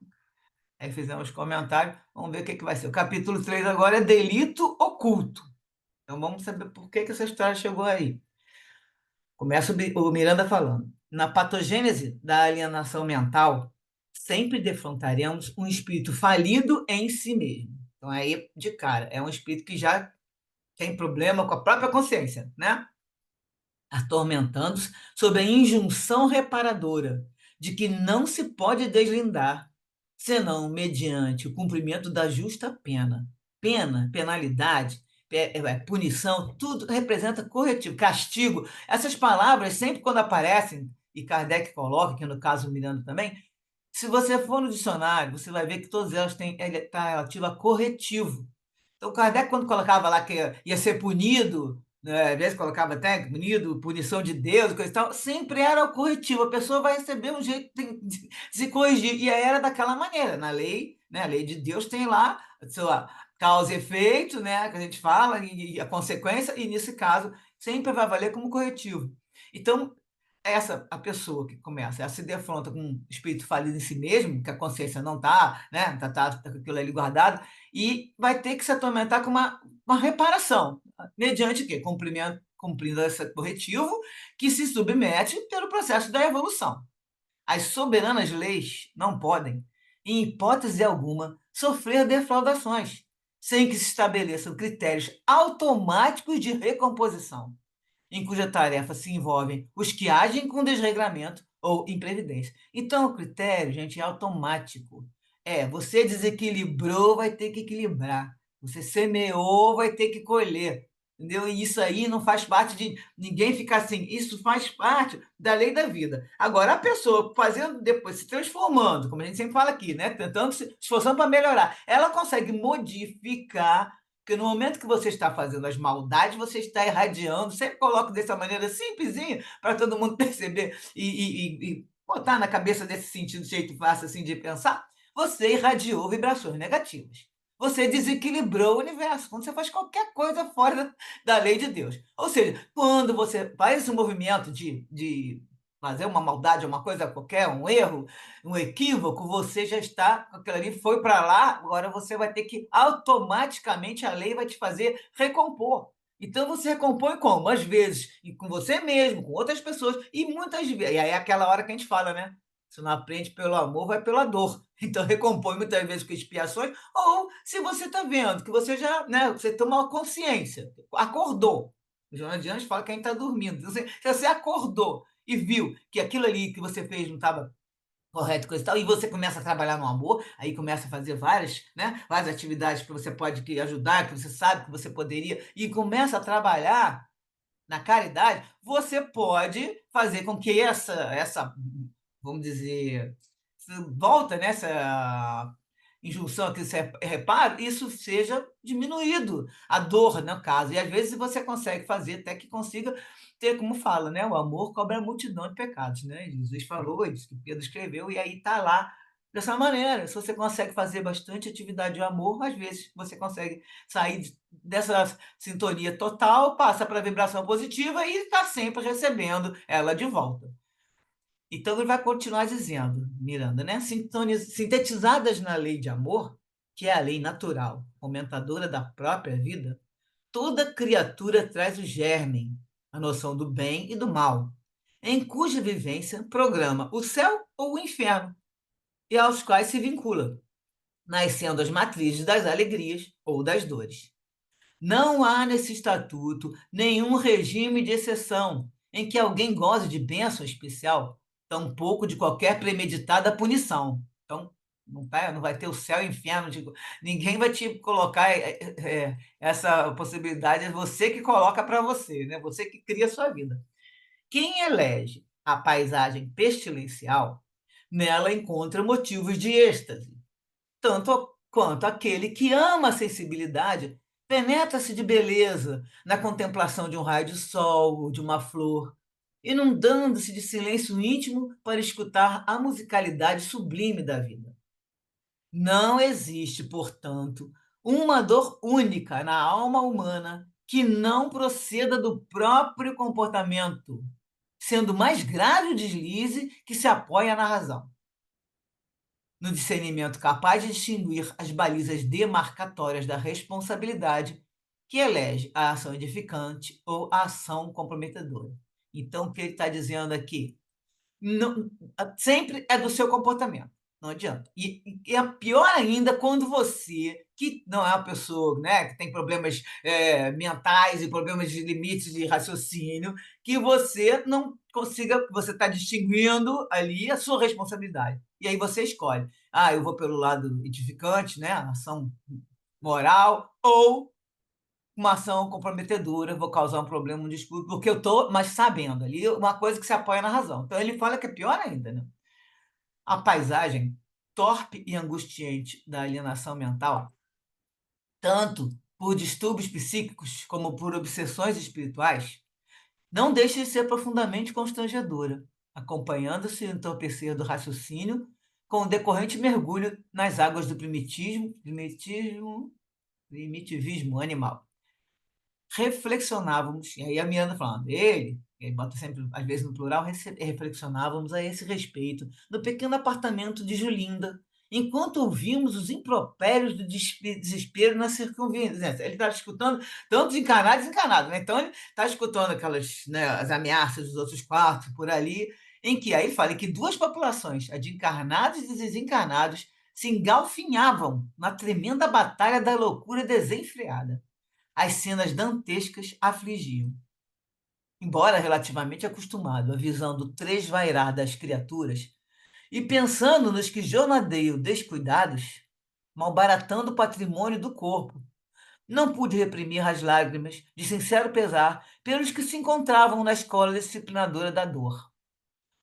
Aí fizemos comentários, vamos ver o que vai ser. O capítulo 3 agora é delito oculto. Então, vamos saber por que essa história chegou aí. Começa o Miranda falando. Na patogênese da alienação mental, sempre defrontaremos um espírito falido em si mesmo. Então, aí, de cara, é um espírito que já tem problema com a própria consciência, né? Atormentando-se sob a injunção reparadora de que não se pode deslindar, senão mediante o cumprimento da justa pena. Pena, penalidade, punição, tudo representa corretivo, castigo. Essas palavras, sempre quando aparecem, e Kardec coloca, que no caso o Miranda também, se você for no dicionário, você vai ver que todas elas têm, ele está relativo a corretivo. Então, Kardec, quando colocava lá que ia ser punido, né, às vezes colocava até punido, punição de Deus, coisa e tal, sempre era o corretivo. A pessoa vai receber um jeito de se corrigir. E aí era daquela maneira. Na lei, né, a lei de Deus tem lá a sua causa e efeito, né, que a gente fala, e a consequência, e nesse caso, sempre vai valer como corretivo. Então, a pessoa que começa, ela se defronta com um espírito falido em si mesmo, que a consciência não está, né, tá com aquilo ali guardado, e vai ter que se atormentar com uma reparação, mediante o quê? Cumprindo esse corretivo que se submete pelo processo da evolução. As soberanas leis não podem, em hipótese alguma, sofrer defraudações, sem que se estabeleçam critérios automáticos de recomposição, em cuja tarefa se envolvem os que agem com desregramento ou imprevidência. Então, o critério, gente, é automático. Você desequilibrou, vai ter que equilibrar. Você semeou, vai ter que colher. Entendeu? E isso aí não faz parte de ninguém ficar assim. Isso faz parte da lei da vida. Agora, a pessoa fazendo depois, se transformando, como a gente sempre fala aqui, né? Tentando se esforçando para melhorar, ela consegue modificar, porque no momento que você está fazendo as maldades, você está irradiando. Sempre coloco dessa maneira simplesinha para todo mundo perceber e botar na cabeça desse sentido, jeito fácil assim de pensar. Você irradiou vibrações negativas. Você desequilibrou o universo quando você faz qualquer coisa fora da lei de Deus. Ou seja, quando você faz esse movimento de fazer uma maldade, uma coisa qualquer, um erro, um equívoco, você já está, aquilo ali foi para lá, agora você vai ter que automaticamente a lei vai te fazer recompor. Então você recompõe como? Às vezes, e com você mesmo, com outras pessoas, e muitas vezes. E aí é aquela hora que a gente fala, né? Se não aprende pelo amor, vai pela dor. Então recompõe muitas vezes com expiações, ou se você está vendo que você já, né, você tomou consciência, acordou. O Joana de Anjos fala que a gente está dormindo. Se você acordou e viu que aquilo ali que você fez não estava correto, coisa e tal, e você começa a trabalhar no amor, aí começa a fazer várias, né, várias atividades que você pode ajudar, que você sabe que você poderia, e começa a trabalhar, na caridade, você pode fazer com que vamos dizer, volta nessa injunção aqui, esse reparo, isso seja diminuído, a dor, no caso. E às vezes você consegue fazer até que consiga ter, como fala, né? O amor cobre a multidão de pecados, né? Jesus falou, isso que Pedro escreveu, e aí está lá dessa maneira. Se você consegue fazer bastante atividade de amor, às vezes você consegue sair dessa sintonia total, passa para a vibração positiva e está sempre recebendo ela de volta. Então, ele vai continuar dizendo, Miranda, né? Sintetizadas na lei de amor, que é a lei natural, aumentadora da própria vida, toda criatura traz o germen, a noção do bem e do mal, em cuja vivência programa o céu ou o inferno, e aos quais se vincula, nascendo as matrizes das alegrias ou das dores. Não há nesse estatuto nenhum regime de exceção em que alguém goze de bênção especial, tampouco de qualquer premeditada punição. Então, não vai ter o céu e o inferno, ninguém vai te colocar essa possibilidade, é você que coloca para você, né? Você que cria a sua vida. Quem elege a paisagem pestilencial, nela encontra motivos de êxtase, tanto quanto aquele que ama a sensibilidade penetra-se de beleza na contemplação de um raio de sol ou de uma flor, inundando-se de silêncio íntimo para escutar a musicalidade sublime da vida. Não existe, portanto, uma dor única na alma humana que não proceda do próprio comportamento, sendo mais grave o deslize que se apoia na razão, no discernimento capaz de distinguir as balizas demarcatórias da responsabilidade que elege a ação edificante ou a ação comprometedora. Então, o que ele está dizendo aqui? Não, sempre é do seu comportamento, não adianta. E é pior ainda quando você, que não é uma pessoa, né, que tem problemas mentais e problemas de limites de raciocínio, que você não consiga, você está distinguindo ali a sua responsabilidade. E aí você escolhe, eu vou pelo lado edificante, né, a ação moral, ou uma ação comprometedora, vou causar um problema, um disputa, porque eu estou, mas sabendo ali, uma coisa que se apoia na razão. Então ele fala que é pior ainda, né? A paisagem torpe e angustiante da alienação mental, tanto por distúrbios psíquicos como por obsessões espirituais, não deixa de ser profundamente constrangedora, acompanhando-se o entorpecer do raciocínio com o decorrente mergulho nas águas do primitivismo animal. Reflexionávamos, e aí a Miranda falando, ele bota sempre, às vezes no plural, reflexionávamos a esse respeito, no pequeno apartamento de Julinda, enquanto ouvimos os impropérios do desespero na circunvivência. Ele está escutando tanto encarnados e desencarnados, né? Então ele está escutando aquelas, né, as ameaças dos outros quartos por ali, em que aí ele fala que duas populações, a de encarnados e desencarnados, se engalfinhavam na tremenda batalha da loucura desenfreada. As cenas dantescas afligiam. Embora relativamente acostumado à visão do tresvairar das criaturas, e pensando nos que jornadeiam descuidados, malbaratando o patrimônio do corpo, não pude reprimir as lágrimas de sincero pesar pelos que se encontravam na escola disciplinadora da dor,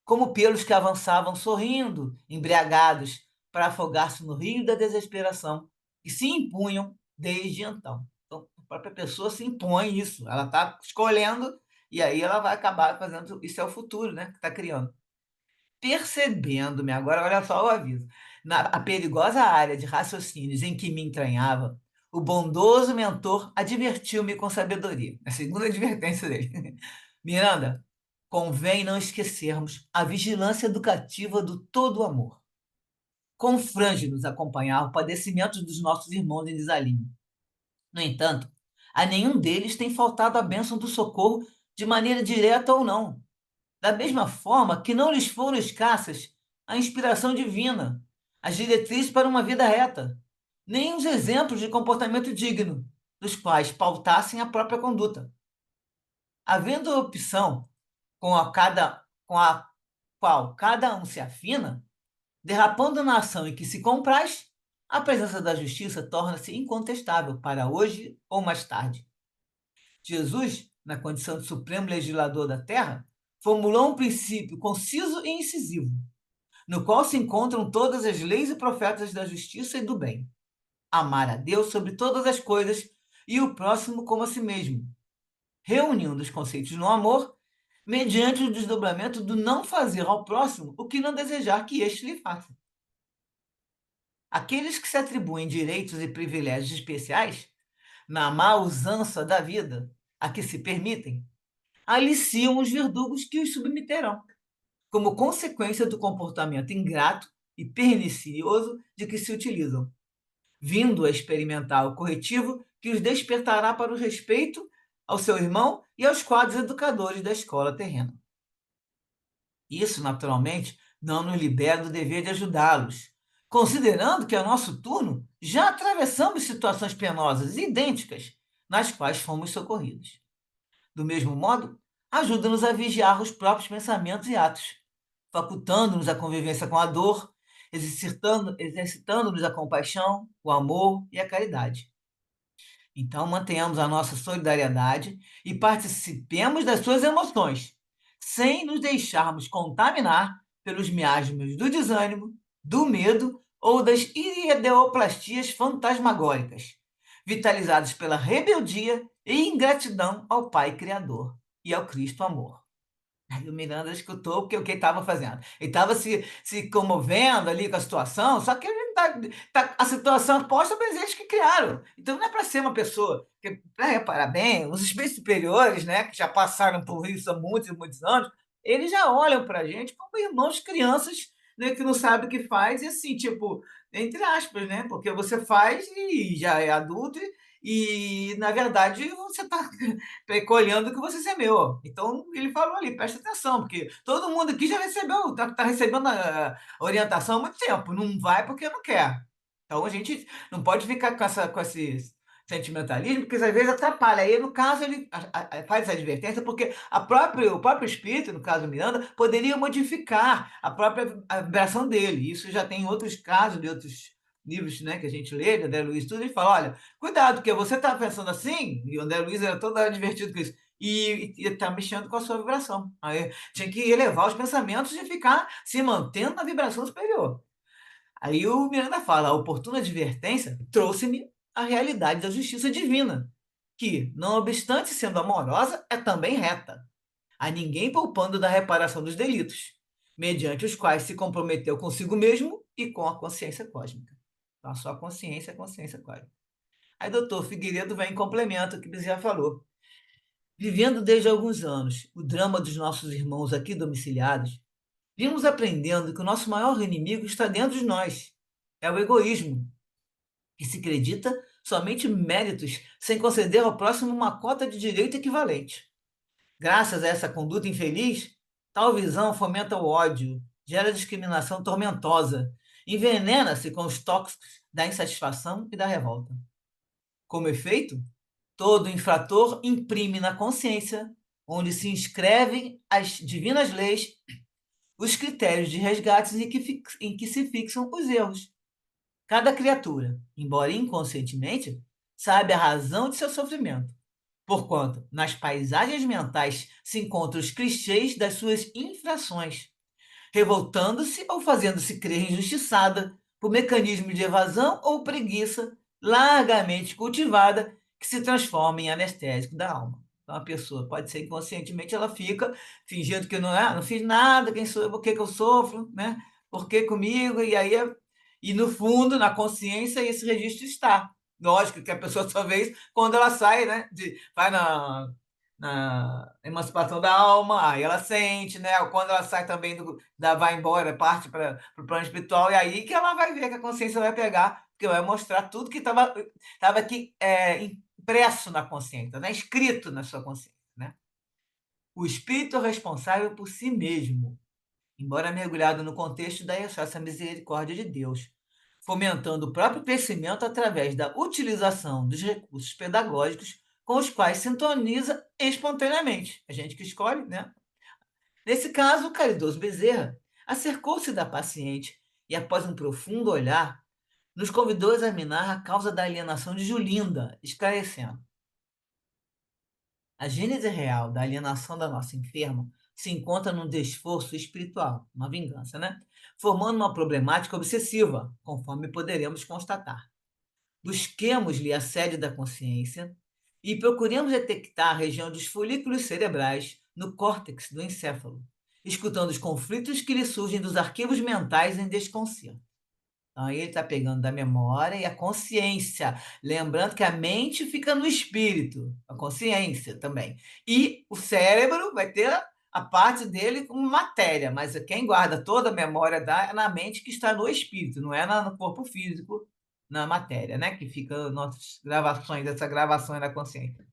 como pelos que avançavam sorrindo, embriagados, para afogar-se no rio da desesperação, e se impunham desde então. Então, a própria pessoa se impõe isso, ela está escolhendo, e aí ela vai acabar fazendo. Isso é o futuro, né? Que está criando. Percebendo-me, agora olha só o aviso, na a perigosa área de raciocínios em que me entranhava, o bondoso mentor advertiu-me com sabedoria. A segunda advertência dele. Miranda, convém não esquecermos a vigilância educativa do todo amor. Confrange-nos acompanhar o padecimento dos nossos irmãos em desalinho. No entanto, a nenhum deles tem faltado a bênção do socorro de maneira direta ou não. Da mesma forma que não lhes foram escassas a inspiração divina, as diretrizes para uma vida reta, nem os exemplos de comportamento digno, dos quais pautassem a própria conduta. Havendo opção com a qual cada um se afina, derrapando na ação em que se compraz, a presença da justiça torna-se incontestável para hoje ou mais tarde. Jesus na condição de supremo legislador da Terra, formulou um princípio conciso e incisivo, no qual se encontram todas as leis e profetas da justiça e do bem. Amar a Deus sobre todas as coisas e o próximo como a si mesmo, reunindo os conceitos no amor, mediante o desdobramento do não fazer ao próximo o que não desejar que este lhe faça. Aqueles que se atribuem direitos e privilégios especiais, na má usança da vida a que se permitem, aliciam os verdugos que os submeterão, como consequência do comportamento ingrato e pernicioso de que se utilizam, vindo a experimentar o corretivo que os despertará para o respeito ao seu irmão e aos quadros educadores da escola terrena. Isso, naturalmente, não nos libera do dever de ajudá-los, considerando que, a nosso turno, já atravessamos situações penosas idênticas nas quais fomos socorridos. Do mesmo modo, ajuda-nos a vigiar os próprios pensamentos e atos, facultando-nos a convivência com a dor, exercitando-nos a compaixão, o amor e a caridade. Então, mantenhamos a nossa solidariedade e participemos das suas emoções, sem nos deixarmos contaminar pelos miasmas do desânimo, do medo ou das ideoplastias fantasmagóricas, vitalizadas pela rebeldia e ingratidão ao Pai Criador e ao Cristo Amor. Aí o Miranda escutou porque o que ele estava fazendo? Ele estava se comovendo ali com a situação, só que ele a situação posta para eles que criaram. Então não é para ser uma pessoa, para reparar bem, os espíritos superiores, né, que já passaram por isso há muitos e muitos anos, eles já olham para a gente como irmãos crianças, né, que não sabem o que faz, e assim, tipo, entre aspas, né, porque você faz e já é adulto, na verdade, você está colhendo o que você semeou. Então, ele falou ali, presta atenção, porque todo mundo aqui já recebeu, está recebendo a orientação há muito tempo, não vai porque não quer. Então, a gente não pode ficar com esse sentimentalismo, porque às vezes atrapalha. Aí, no caso, ele faz essa advertência, porque o próprio espírito, no caso do Miranda, poderia modificar a vibração dele. Isso já tem outros casos de outros livros, né, que a gente lê, de André Luiz, tudo, ele fala, olha, cuidado, porque você está pensando assim, e o André Luiz era todo divertido com isso, e está mexendo com a sua vibração. Aí tinha que elevar os pensamentos e ficar se mantendo na vibração superior. Aí o Miranda fala, a oportuna advertência trouxe-me a realidade da justiça divina, que, não obstante sendo amorosa, é também reta, a ninguém poupando da reparação dos delitos, mediante os quais se comprometeu consigo mesmo e com a consciência cósmica. Então, a sua consciência é a consciência cósmica. Aí, doutor Figueiredo vem em complemento ao que Bezerra falou. Vivendo desde alguns anos o drama dos nossos irmãos aqui domiciliados, vimos aprendendo que o nosso maior inimigo está dentro de nós. É o egoísmo, que se acredita somente méritos sem conceder ao próximo uma cota de direito equivalente. Graças a essa conduta infeliz, tal visão fomenta o ódio, gera discriminação tormentosa, envenena-se com os tóxicos da insatisfação e da revolta. Como efeito, todo infrator imprime na consciência, onde se inscrevem as divinas leis, os critérios de resgate em que se fixam os erros. Cada criatura, embora inconscientemente, sabe a razão de seu sofrimento, porquanto nas paisagens mentais se encontram os clichês das suas infrações, revoltando-se ou fazendo-se crer injustiçada por mecanismo de evasão ou preguiça largamente cultivada que se transforma em anestésico da alma. Então, a pessoa pode ser inconscientemente, ela fica fingindo que não é, não fiz nada, quem sou eu, por que, que eu sofro, né? Por que comigo? E no fundo, na consciência, esse registro está. Lógico que a pessoa só vê quando ela sai, né? Vai na emancipação da alma, aí ela sente, né? Quando ela sai também vai embora, parte para o plano espiritual, e aí que ela vai ver que a consciência vai pegar, porque vai mostrar tudo que estava aqui impresso na consciência, né? Escrito na sua consciência, né? O espírito é responsável por si mesmo, embora mergulhado no contexto da essa misericórdia de Deus, fomentando o próprio crescimento através da utilização dos recursos pedagógicos com os quais sintoniza espontaneamente. A gente que escolhe, né? Nesse caso, o caridoso Bezerra acercou-se da paciente e, após um profundo olhar, nos convidou a examinar a causa da alienação de Julinda, esclarecendo. A gênese real da alienação da nossa enferma se encontra num desforço espiritual, uma vingança, né? Formando uma problemática obsessiva, conforme poderemos constatar. Busquemos-lhe a sede da consciência e procuremos detectar a região dos folículos cerebrais no córtex do encéfalo, escutando os conflitos que lhe surgem dos arquivos mentais em desconcerto. Então, aí ele está pegando da memória e a consciência. Lembrando que a mente fica no espírito, a consciência também. E o cérebro vai ter a parte dele como matéria, mas quem guarda toda a memória é na mente que está no espírito, não é no corpo físico, na matéria, né? Que fica nossas gravações, essa gravação é na consciência.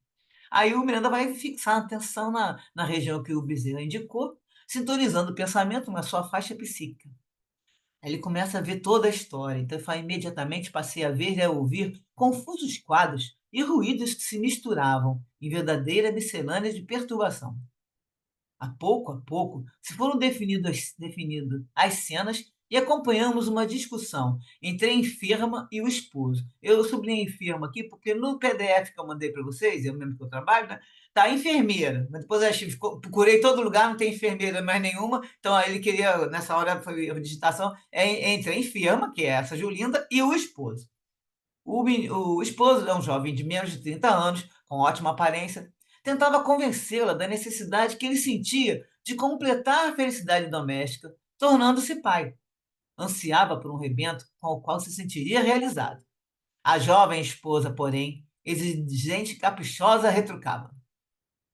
Aí o Miranda vai fixar a atenção na região que o Bezerra indicou, sintonizando o pensamento na sua faixa psíquica. Aí ele começa a ver toda a história. Então, ele fala, imediatamente passei a ver e a ouvir confusos quadros e ruídos que se misturavam em verdadeira miscelânea de perturbação. A pouco, se foram definidas as cenas e acompanhamos uma discussão entre a enferma e o esposo. Eu sublinhei enferma aqui porque no PDF que eu mandei para vocês, eu mesmo que eu trabalho, né, tá enfermeira. Mas depois procurei todo lugar, não tem enfermeira mais nenhuma. Então aí ele queria, nessa hora foi a digitação, entre a enferma, que é essa Julinda, e o esposo. O esposo é um jovem de menos de 30 anos, com ótima aparência, tentava convencê-la da necessidade que ele sentia de completar a felicidade doméstica, tornando-se pai. Ansiava por um rebento com o qual se sentiria realizado. A jovem esposa, porém, exigente e caprichosa, retrucava.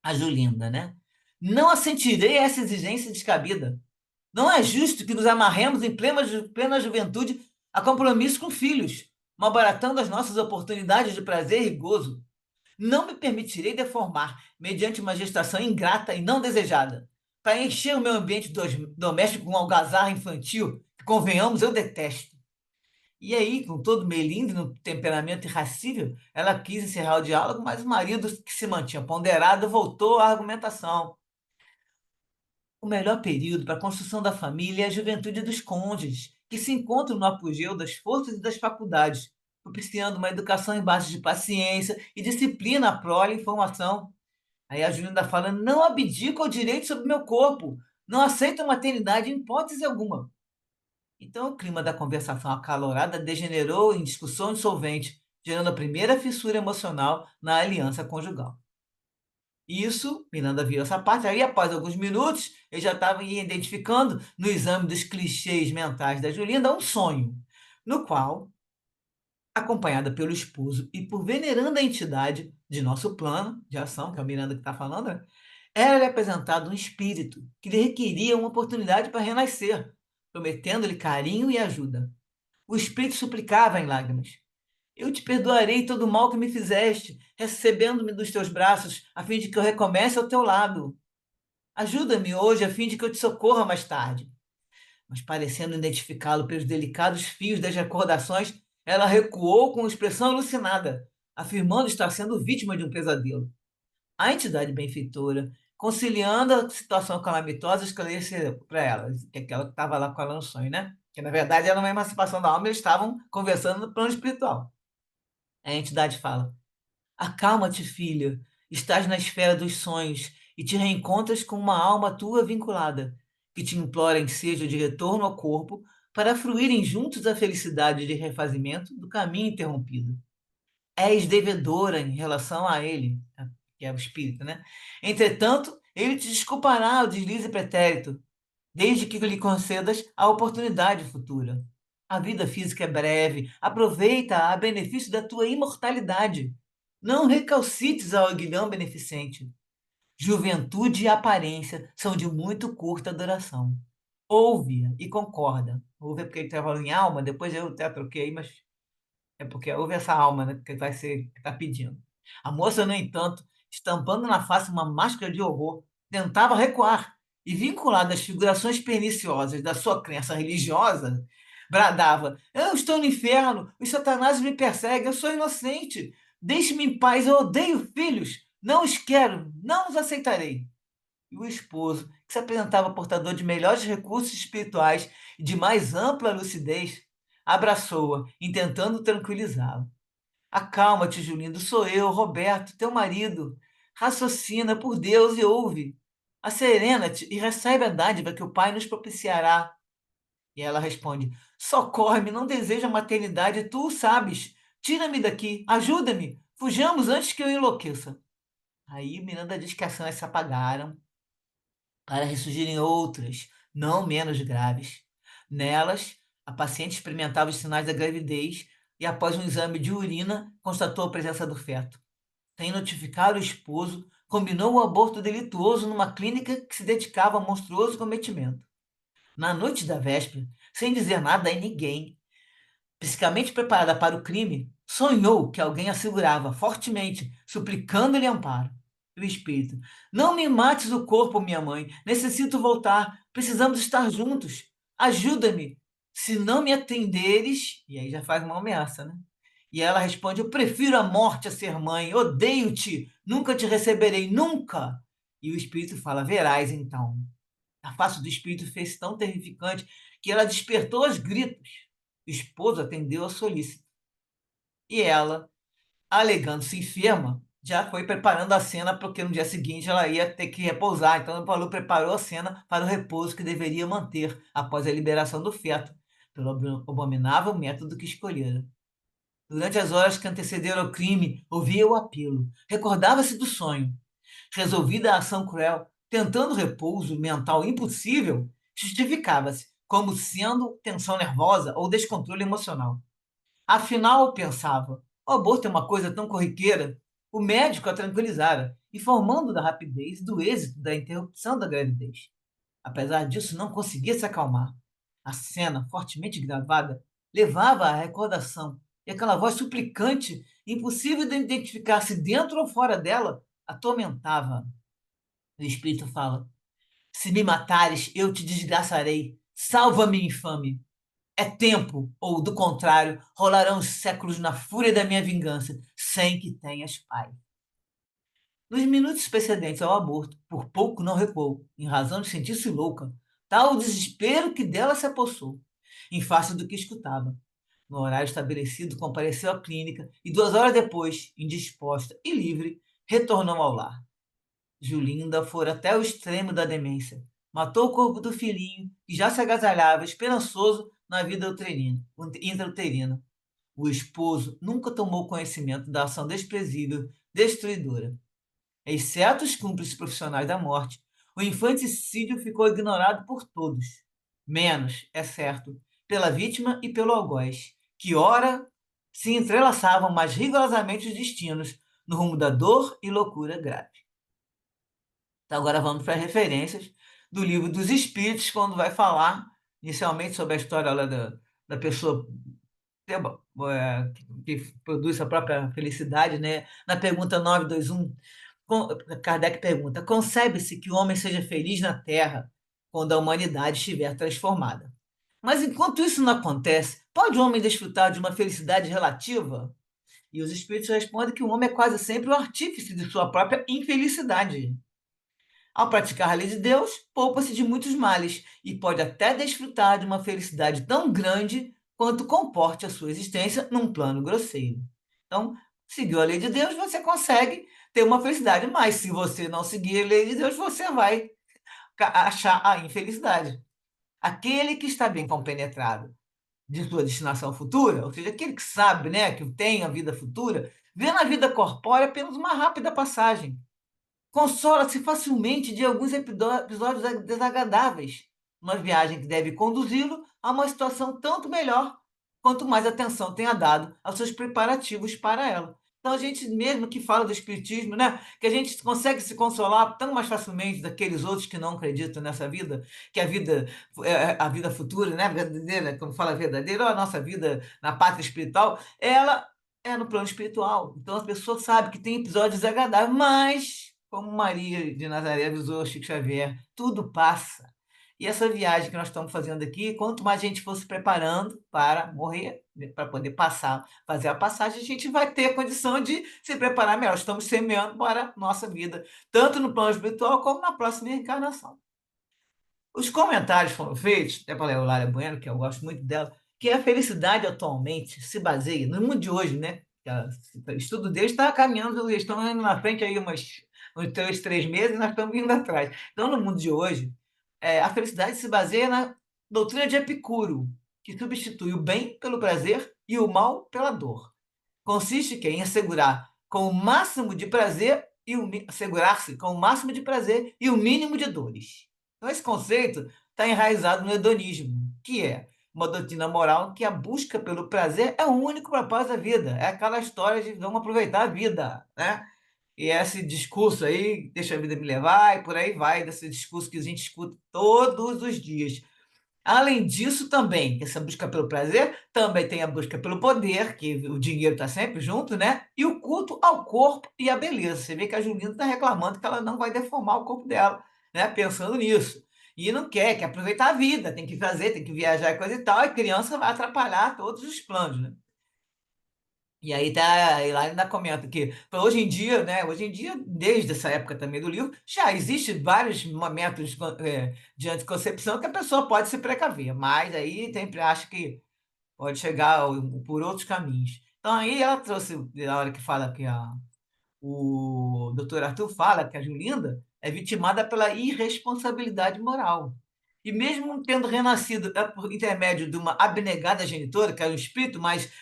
A Julinda, né? Não assentirei a essa exigência descabida. Não é justo que nos amarremos em plena juventude a compromisso com filhos, malbaratando as nossas oportunidades de prazer e gozo. Não me permitirei deformar, mediante uma gestação ingrata e não desejada, para encher o meu ambiente doméstico com um algazarra infantil, que, convenhamos, eu detesto. E aí, com todo melindre no temperamento irracível, ela quis encerrar o diálogo, mas o marido, que se mantinha ponderado, voltou à argumentação. O melhor período para a construção da família é a juventude dos cônjuges, que se encontram no apogeu das forças e das faculdades, propiciando uma educação em base de paciência e disciplina à prole e formação. Aí a Julinda fala: não abdico ao direito sobre meu corpo, não aceito a maternidade em hipótese alguma. Então o clima da conversação acalorada degenerou em discussão insolvente, gerando a primeira fissura emocional na aliança conjugal. Isso, Miranda viu essa parte. Aí, após alguns minutos, ele já estava identificando, no exame dos clichês mentais da Julinda, um sonho, no qual, acompanhada pelo esposo e por veneranda a entidade de nosso plano de ação, que é o Miranda que está falando, né, era-lhe apresentado um espírito que lhe requeria uma oportunidade para renascer, prometendo-lhe carinho e ajuda. O espírito suplicava em lágrimas: eu te perdoarei todo o mal que me fizeste, recebendo-me dos teus braços, a fim de que eu recomece ao teu lado. Ajuda-me hoje, a fim de que eu te socorra mais tarde. Mas, parecendo identificá-lo pelos delicados fios das recordações, ela recuou com expressão alucinada, afirmando estar sendo vítima de um pesadelo. A entidade benfeitora, conciliando a situação calamitosa, esclareceu para ela, que aquela que estava lá com ela no sonho, né? Que, na verdade, era uma emancipação da alma, eles estavam conversando no plano espiritual. A entidade fala: acalma-te, filha. Estás na esfera dos sonhos e te reencontras com uma alma tua vinculada, que te implora em seja de retorno ao corpo para fruírem juntos a felicidade de refazimento do caminho interrompido. És devedora em relação a ele, que é o espírito, né? Entretanto, ele te desculpará o deslize pretérito, desde que lhe concedas a oportunidade futura. A vida física é breve, aproveita a benefício da tua imortalidade. Não recalcites ao aguilhão beneficente. Juventude e aparência são de muito curta duração. Ouve e concorda. Ouve é porque ele estava em alma, depois eu até troquei, mas é porque houve essa alma, né, que vai ser, que está pedindo. A moça, no entanto, estampando na face uma máscara de horror, tentava recuar e, vinculada às figurações perniciosas da sua crença religiosa, bradava: eu estou no inferno, os satanás me perseguem, eu sou inocente. Deixe-me em paz, eu odeio filhos. Não os quero, não os aceitarei. E o esposo, que se apresentava portador de melhores recursos espirituais e de mais ampla lucidez, abraçou-a, intentando tranquilizá-la. Acalma-te, Julindo, sou eu, Roberto, teu marido. Raciocina, por Deus, e ouve. Asserena-te e recebe a dádiva que o Pai nos propiciará. E ela responde: socorre-me, não desejo a maternidade, tu o sabes. Tira-me daqui, ajuda-me, fujamos antes que eu enlouqueça. Aí Miranda diz que as cenas se apagaram para ressurgirem outras, não menos graves. Nelas, a paciente experimentava os sinais da gravidez e, após um exame de urina, constatou a presença do feto. Sem notificar o esposo, combinou o aborto delituoso numa clínica que se dedicava ao monstruoso cometimento. Na noite da véspera, sem dizer nada a ninguém, psicamente preparada para o crime, sonhou que alguém a segurava fortemente, suplicando-lhe amparo. E o espírito: não me mates o corpo, minha mãe. Necessito voltar. Precisamos estar juntos. Ajuda-me. Se não me atenderes. E aí já faz uma ameaça, né? E ela responde: eu prefiro a morte a ser mãe. Odeio-te. Nunca te receberei. Nunca. E o espírito fala: verás então. A face do espírito fez tão terrificante que ela despertou aos gritos. O esposo atendeu a solícito. E ela, alegando-se enferma, já foi preparando a cena, porque no dia seguinte ela ia ter que repousar. Então, o Paulo preparou a cena para o repouso que deveria manter após a liberação do feto, pelo abominável método que escolhera. Durante as horas que antecederam ao crime, ouvia o apelo, recordava-se do sonho. Resolvida a ação cruel, tentando repouso mental impossível, justificava-se como sendo tensão nervosa ou descontrole emocional. Afinal, pensava, o aborto é uma coisa tão corriqueira. O médico a tranquilizara, informando da rapidez do êxito da interrupção da gravidez. Apesar disso, não conseguia se acalmar. A cena, fortemente gravada, levava à recordação, e aquela voz suplicante, impossível de identificar se dentro ou fora dela, atormentava. O espírito fala: se me matares, eu te desgraçarei. Salva-me, infame. É tempo, ou do contrário, rolarão os séculos na fúria da minha vingança, sem que tenhas pai. Nos minutos precedentes ao aborto, por pouco não recuou, em razão de sentir-se louca, tal o desespero que dela se apossou, em face do que escutava. No horário estabelecido, compareceu à clínica e 2 horas depois, indisposta e livre, retornou ao lar. Julinda fora até o extremo da demência. Matou o corpo do filhinho, que já se agasalhava, esperançoso na vida intrauterina. O esposo nunca tomou conhecimento da ação desprezível, destruidora. Exceto os cúmplices profissionais da morte, o infanticídio ficou ignorado por todos. Menos, é certo, pela vítima e pelo algoz, que ora se entrelaçavam mais rigorosamente os destinos no rumo da dor e loucura grave. Então, agora vamos para as referências do livro dos Espíritos, quando vai falar inicialmente sobre a história lá da pessoa que produz a própria felicidade, né? Na pergunta 921, Kardec pergunta: concebe-se que o homem seja feliz na Terra quando a humanidade estiver transformada? Mas enquanto isso não acontece, pode o homem desfrutar de uma felicidade relativa? E os espíritos respondem que o homem é quase sempre o artífice de sua própria infelicidade. Ao praticar a lei de Deus, poupa-se de muitos males e pode até desfrutar de uma felicidade tão grande quanto comporte a sua existência num plano grosseiro. Então, seguiu a lei de Deus, você consegue ter uma felicidade, mas se você não seguir a lei de Deus, você vai achar a infelicidade. Aquele que está bem compenetrado de sua destinação futura, ou seja, aquele que sabe, né, que tem a vida futura, vê na vida corpórea apenas uma rápida passagem. Consola-se facilmente de alguns episódios desagradáveis, uma viagem que deve conduzi-lo a uma situação tanto melhor, quanto mais atenção tenha dado aos seus preparativos para ela. Então, a gente mesmo que fala do espiritismo, né, que a gente consegue se consolar tão mais facilmente daqueles outros que não acreditam nessa vida, que a vida futura, né, verdadeira, como fala verdadeira, ou a nossa vida na pátria espiritual, ela é no plano espiritual. Então, a pessoa sabe que tem episódios desagradáveis, mas como Maria de Nazaré avisou Chico Xavier, tudo passa. E essa viagem que nós estamos fazendo aqui, quanto mais a gente for se preparando para morrer, né, para poder passar, fazer a passagem, a gente vai ter a condição de se preparar melhor. Estamos semeando para a nossa vida, tanto no plano espiritual como na próxima encarnação. Os comentários foram feitos, até para a Eulália Bueno, que eu gosto muito dela, que a felicidade atualmente se baseia, no mundo de hoje, né? O estudo deles está caminhando, eles estão indo na frente aí umas uns 3 meses, nós estamos indo atrás. Então, no mundo de hoje, a felicidade se baseia na doutrina de Epicuro, que substitui o bem pelo prazer e o mal pela dor. Consiste em assegurar com o máximo de prazer e assegurar-se com o máximo de prazer e o mínimo de dores. Então, esse conceito está enraizado no hedonismo, que é uma doutrina moral que a busca pelo prazer é o único propósito da vida. É aquela história de vamos aproveitar a vida, né? E esse discurso aí, deixa a vida me levar, e por aí vai, desse discurso que a gente escuta todos os dias. Além disso, também, essa busca pelo prazer, também tem a busca pelo poder, que o dinheiro está sempre junto, né? E o culto ao corpo e à beleza. Você vê que a Julinda está reclamando que ela não vai deformar o corpo dela, né? Pensando nisso. E não quer aproveitar a vida, tem que fazer, tem que viajar e coisa e tal, e criança vai atrapalhar todos os planos, né? E aí tá, e lá ainda comenta que hoje em dia, né? Hoje em dia, desde essa época também do livro, já existe vários métodos de anticoncepção que a pessoa pode se precaver, mas aí sempre acha que pode chegar por outros caminhos. Então aí ela trouxe, na hora que fala que o doutor Arthur fala que a Julinda é vitimada pela irresponsabilidade moral. E mesmo tendo renascido por intermédio de uma abnegada genitora, que era um espírito mais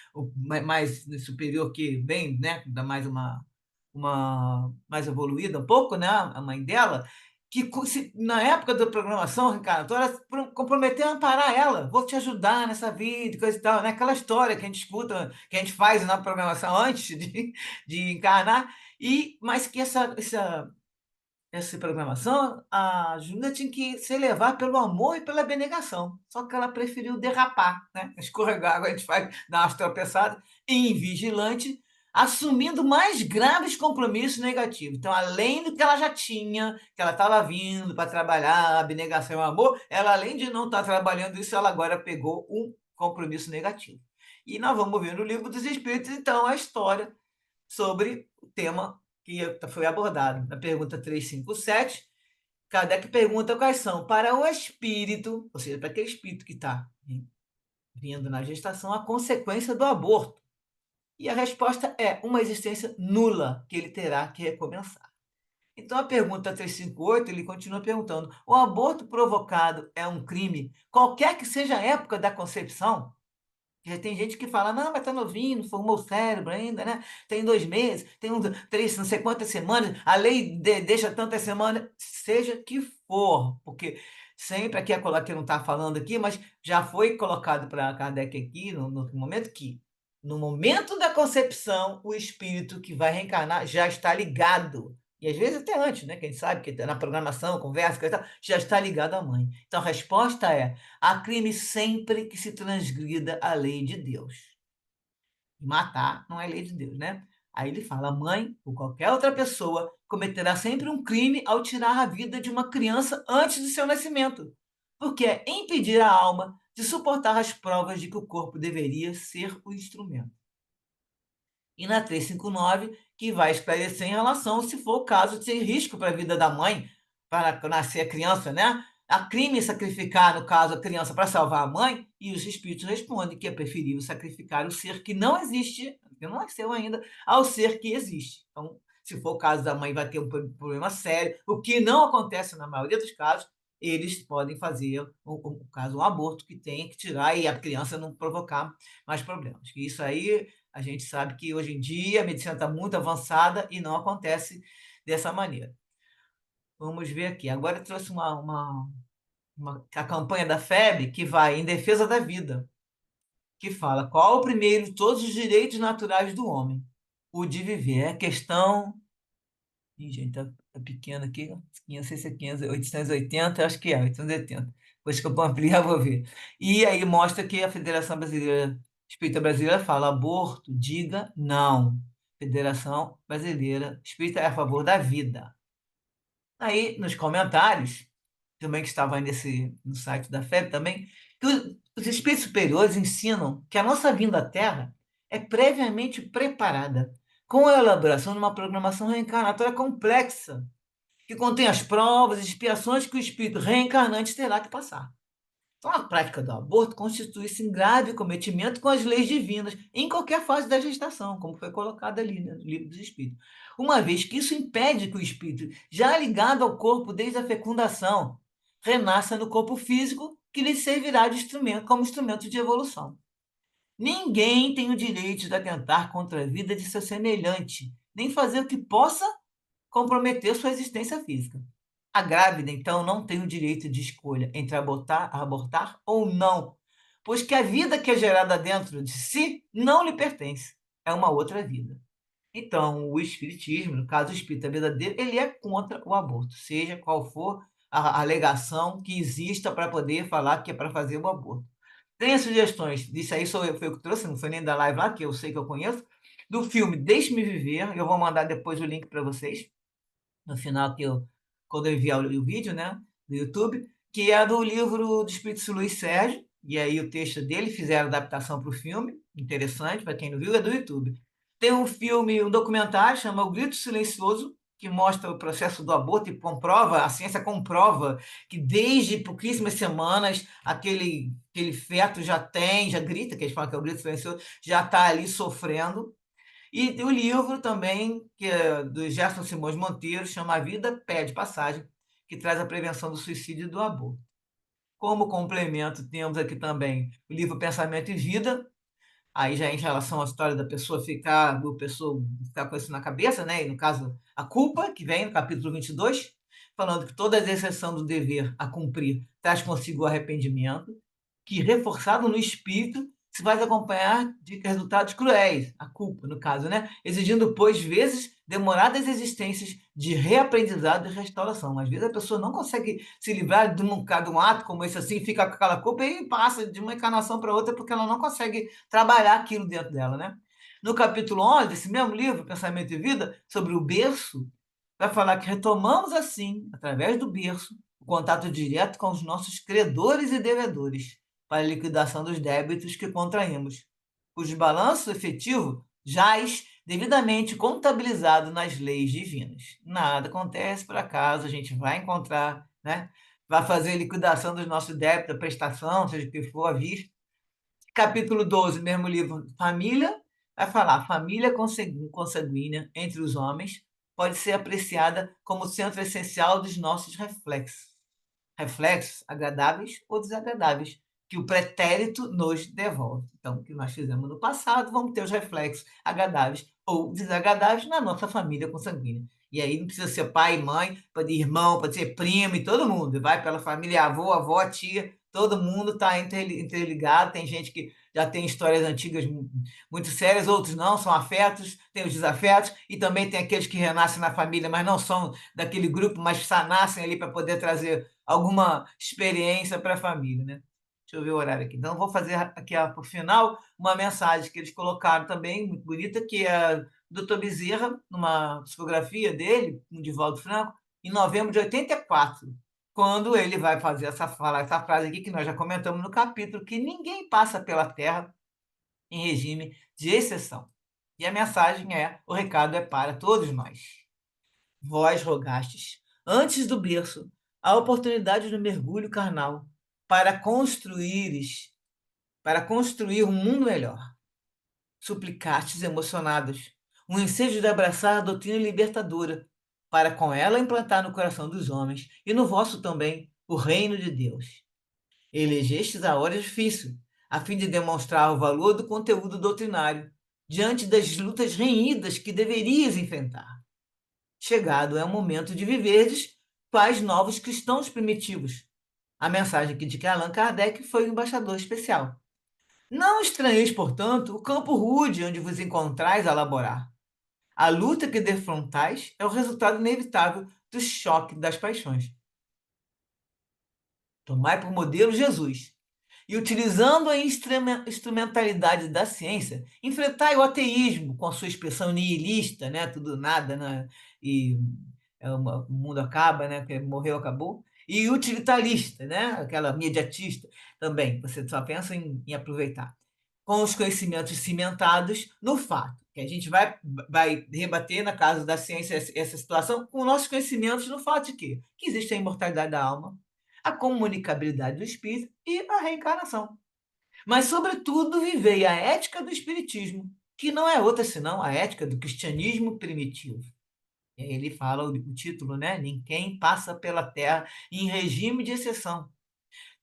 superior que bem, né, dá mais uma mais evoluída um pouco, né, a mãe dela, que na época da programação reencarnatória comprometeu a amparar ela, vou te ajudar nessa vida, coisa e tal, né? Aquela história que a gente escuta, que a gente faz na programação antes de encarnar, mas que essa programação, a Júlia tinha que se levar pelo amor e pela abnegação. Só que ela preferiu derrapar, né? Escorregar, agora a gente faz, dar umas tropeçadas, invigilante, assumindo mais graves compromissos negativos. Então, além do que ela já tinha, que ela estava vindo para trabalhar, abnegação e o amor, ela, além de não estar trabalhando isso, ela agora pegou um compromisso negativo. E nós vamos ver no Livro dos Espíritos, então, a história sobre o tema que foi abordado. Na pergunta 357, Kardec pergunta quais são, para o espírito, ou seja, para aquele espírito que está vindo na gestação, a consequência do aborto. E a resposta é uma existência nula, que ele terá que recomeçar. Então, a pergunta 358, ele continua perguntando: o aborto provocado é um crime, qualquer que seja a época da concepção? Já tem gente que fala, não, mas está novinho, não formou o cérebro ainda, né? Tem 2 meses, tem 3, não sei quantas semanas, a lei deixa tantas semanas, seja que for, porque sempre aqui, a que não está falando aqui, mas já foi colocado para Kardec aqui, no momento que, no momento da concepção, o espírito que vai reencarnar já está ligado. E às vezes até antes, né? Quem sabe que na programação, conversa, coisa e tal, já está ligado à mãe. Então a resposta é: há crime sempre que se transgrida a lei de Deus. Matar não é lei de Deus, né? Aí ele fala: a mãe ou qualquer outra pessoa cometerá sempre um crime ao tirar a vida de uma criança antes de seu nascimento, porque é impedir a alma de suportar as provas de que o corpo deveria ser o instrumento. E na 359, que vai esclarecer em relação se for o caso de ser risco para a vida da mãe, para nascer a criança, né? A crime sacrificar, no caso, a criança para salvar a mãe, e os espíritos respondem que é preferível sacrificar o ser que não existe, que não nasceu ainda, ao ser que existe. Então, se for o caso da mãe, vai ter um problema sério, o que não acontece na maioria dos casos, eles podem fazer, no caso, um aborto que tem que tirar e a criança não provocar mais problemas. Isso aí a gente sabe que hoje em dia a medicina está muito avançada e não acontece dessa maneira. Vamos ver aqui. Agora eu trouxe a campanha da FEB que vai em defesa da vida, que fala qual o primeiro de todos os direitos naturais do homem? O de viver. É questão. Ih, gente, tá pequeno aqui. 500, não sei se é 500, 880, acho que é 880. Depois que eu ampliar, vou ver. E aí mostra que a Federação Brasileira Espírita Brasileira fala: aborto, diga não. Federação Brasileira Espírita é a favor da vida. Aí, nos comentários, também que estava aí no site da FEB também, que os espíritos superiores ensinam que a nossa vinda à Terra é previamente preparada, com a elaboração de uma programação reencarnatória complexa, que contém as provas e expiações que o espírito reencarnante terá que passar. Então, a prática do aborto constitui-se em grave cometimento com as leis divinas, em qualquer fase da gestação, como foi colocado ali, né, no Livro dos Espíritos. Uma vez que isso impede que o espírito, já ligado ao corpo desde a fecundação, renasça no corpo físico que lhe servirá de instrumento, como instrumento de evolução. Ninguém tem o direito de atentar contra a vida de seu semelhante, nem fazer o que possa comprometer sua existência física. A grávida, então, não tem o direito de escolha entre abortar ou não, pois que a vida que é gerada dentro de si não lhe pertence. É uma outra vida. Então, o espiritismo, no caso o espírita verdadeiro, ele é contra o aborto, seja qual for a alegação que exista para poder falar que é para fazer o aborto. Tem as sugestões, disso aí foi eu que trouxe, não foi nem da live lá, que eu sei que eu conheço, do filme Deixe-me Viver, eu vou mandar depois o link para vocês, no final quando eu enviar o vídeo, né, do YouTube, que é do livro do Espírito Luiz Sérgio, e aí o texto dele, fizeram adaptação para o filme, interessante, para quem não viu, é do YouTube. Tem um filme, um documentário, chama O Grito Silencioso, que mostra o processo do aborto e comprova, a ciência comprova que desde pouquíssimas semanas aquele feto já grita, que eles falam que é o grito silencioso, já está ali sofrendo, e o livro também, que é do Gerson Simões Monteiro, chama A Vida Pede Passagem, que traz a prevenção do suicídio e do aborto. Como complemento, temos aqui também o livro Pensamento e Vida, aí já em relação à história da pessoa ficar com isso na cabeça, né? E no caso, a culpa, que vem no capítulo 22, falando que toda exceção do dever a cumprir traz consigo o arrependimento, que, reforçado no espírito, se vai acompanhar de resultados cruéis, a culpa, no caso, né? Exigindo, pois, vezes demoradas existências de reaprendizado e restauração. Às vezes a pessoa não consegue se livrar de um ato como esse assim, fica com aquela culpa e passa de uma encarnação para outra porque ela não consegue trabalhar aquilo dentro dela, né? No capítulo 11 desse mesmo livro, Pensamento e Vida, sobre o berço, vai falar que retomamos assim, através do berço, o contato direto com os nossos credores e devedores, para a liquidação dos débitos que contraímos, cujo balanço efetivo jaz devidamente contabilizado nas leis divinas. Nada acontece por acaso, a gente vai encontrar, né? Vai fazer liquidação dos nossos débitos, a prestação, seja o que for, à vista. Capítulo 12, mesmo livro, Família, vai falar: família consanguínea entre os homens pode ser apreciada como centro essencial dos nossos reflexos agradáveis ou desagradáveis, que o pretérito nos devolve. Então, o que nós fizemos no passado, vamos ter os reflexos agradáveis ou desagradáveis na nossa família consanguínea. E aí não precisa ser pai, mãe, pode ser irmão, pode ser primo e todo mundo. Vai pela família, avô, avó, tia, todo mundo está interligado. Tem gente que já tem histórias antigas muito sérias, outros não, são afetos, tem os desafetos, e também tem aqueles que renascem na família, mas não são daquele grupo, mas nascem ali para poder trazer alguma experiência para a família, né? Deixa eu ver o horário aqui. Então, vou fazer aqui, por final, uma mensagem que eles colocaram também, muito bonita, que é do Dr. Bezerra, numa psicografia dele, no Divaldo Franco, em novembro de 84, quando ele vai falar essa frase aqui, que nós já comentamos no capítulo, que ninguém passa pela Terra em regime de exceção. E a mensagem o recado é para todos nós. Vós rogastes, antes do berço, a oportunidade do mergulho carnal para construir um mundo melhor. Suplicastes emocionados um ensejo de abraçar a doutrina libertadora, para com ela implantar no coração dos homens e no vosso também o reino de Deus. Elegestes a hora difícil, a fim de demonstrar o valor do conteúdo doutrinário diante das lutas renhidas que deverias enfrentar. Chegado é o momento de viverdes quais novos cristãos primitivos. A mensagem aqui de que Allan Kardec foi o embaixador especial. Não estranheis, portanto, o campo rude onde vos encontrais a laborar. A luta que defrontais é o resultado inevitável do choque das paixões. Tomai por modelo Jesus, e utilizando a instrumentalidade da ciência, enfrentai o ateísmo com a sua expressão nihilista, né? Tudo nada, né? E o mundo acaba, né? Porque morreu, acabou. E utilitarista, né? Aquela imediatista também. Você só pensa em aproveitar. Com os conhecimentos cimentados no fato. Que a gente vai rebater, na casa da ciência, essa situação com nossos conhecimentos no fato de quê? Que existe a imortalidade da alma, a comunicabilidade do espírito e a reencarnação. Mas, sobretudo, vivei a ética do espiritismo, que não é outra senão a ética do cristianismo primitivo. E aí ele fala o título, né? Ninguém passa pela terra em regime de exceção.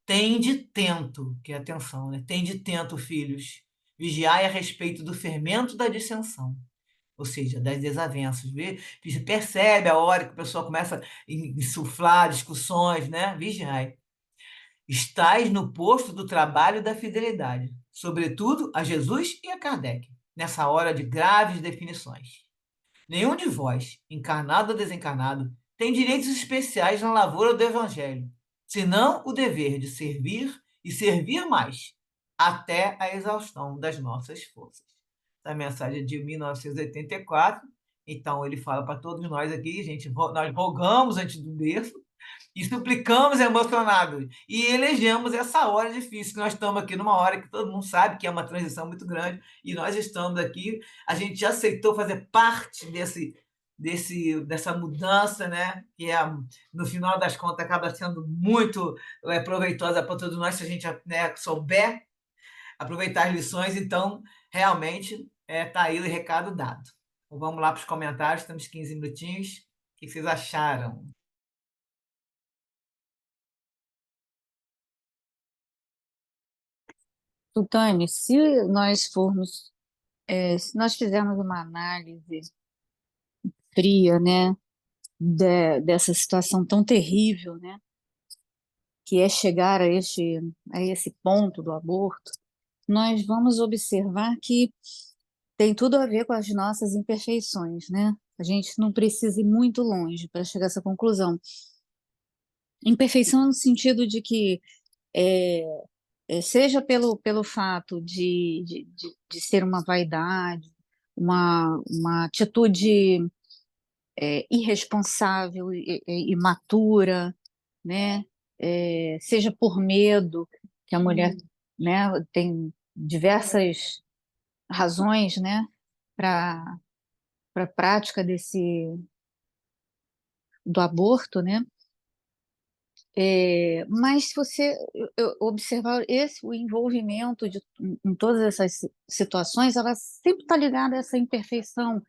Tende tento, que é atenção, né? Tende tento, filhos, vigiai a respeito do fermento da dissensão, ou seja, das desavenças. Vê? Você percebe a hora que o pessoal começa a insuflar discussões, né? Vigiai. Estais no posto do trabalho e da fidelidade, sobretudo a Jesus e a Kardec, nessa hora de graves definições. Nenhum de vós, encarnado ou desencarnado, tem direitos especiais na lavoura do Evangelho, senão o dever de servir e servir mais, até a exaustão das nossas forças. Essa mensagem é de 1984, então ele fala para todos nós aqui, gente, nós rogamos antes do berço, e suplicamos emocionados, e elegemos essa hora difícil, que nós estamos aqui numa hora que todo mundo sabe que é uma transição muito grande, e nós estamos aqui, a gente já aceitou fazer parte dessa mudança, né? Que no final das contas acaba sendo muito proveitosa para todos nós, se a gente, né, souber aproveitar as lições, então realmente está aí o recado dado. Então, vamos lá para os comentários, temos 15 minutinhos. O que vocês acharam? Tutane, se nós formos, se nós fizermos uma análise fria, né, dessa situação tão terrível, né, que é chegar a esse ponto do aborto, nós vamos observar que tem tudo a ver com as nossas imperfeições, né? A gente não precisa ir muito longe para chegar a essa conclusão. Imperfeição no sentido de que, é, seja pelo fato de ser uma vaidade, uma atitude irresponsável e imatura, né? Seja por medo, que a mulher, né, tem diversas razões, né, para a prática do aborto, né? Mas se você observar o envolvimento em todas essas situações, ela sempre está ligada a essa imperfeição,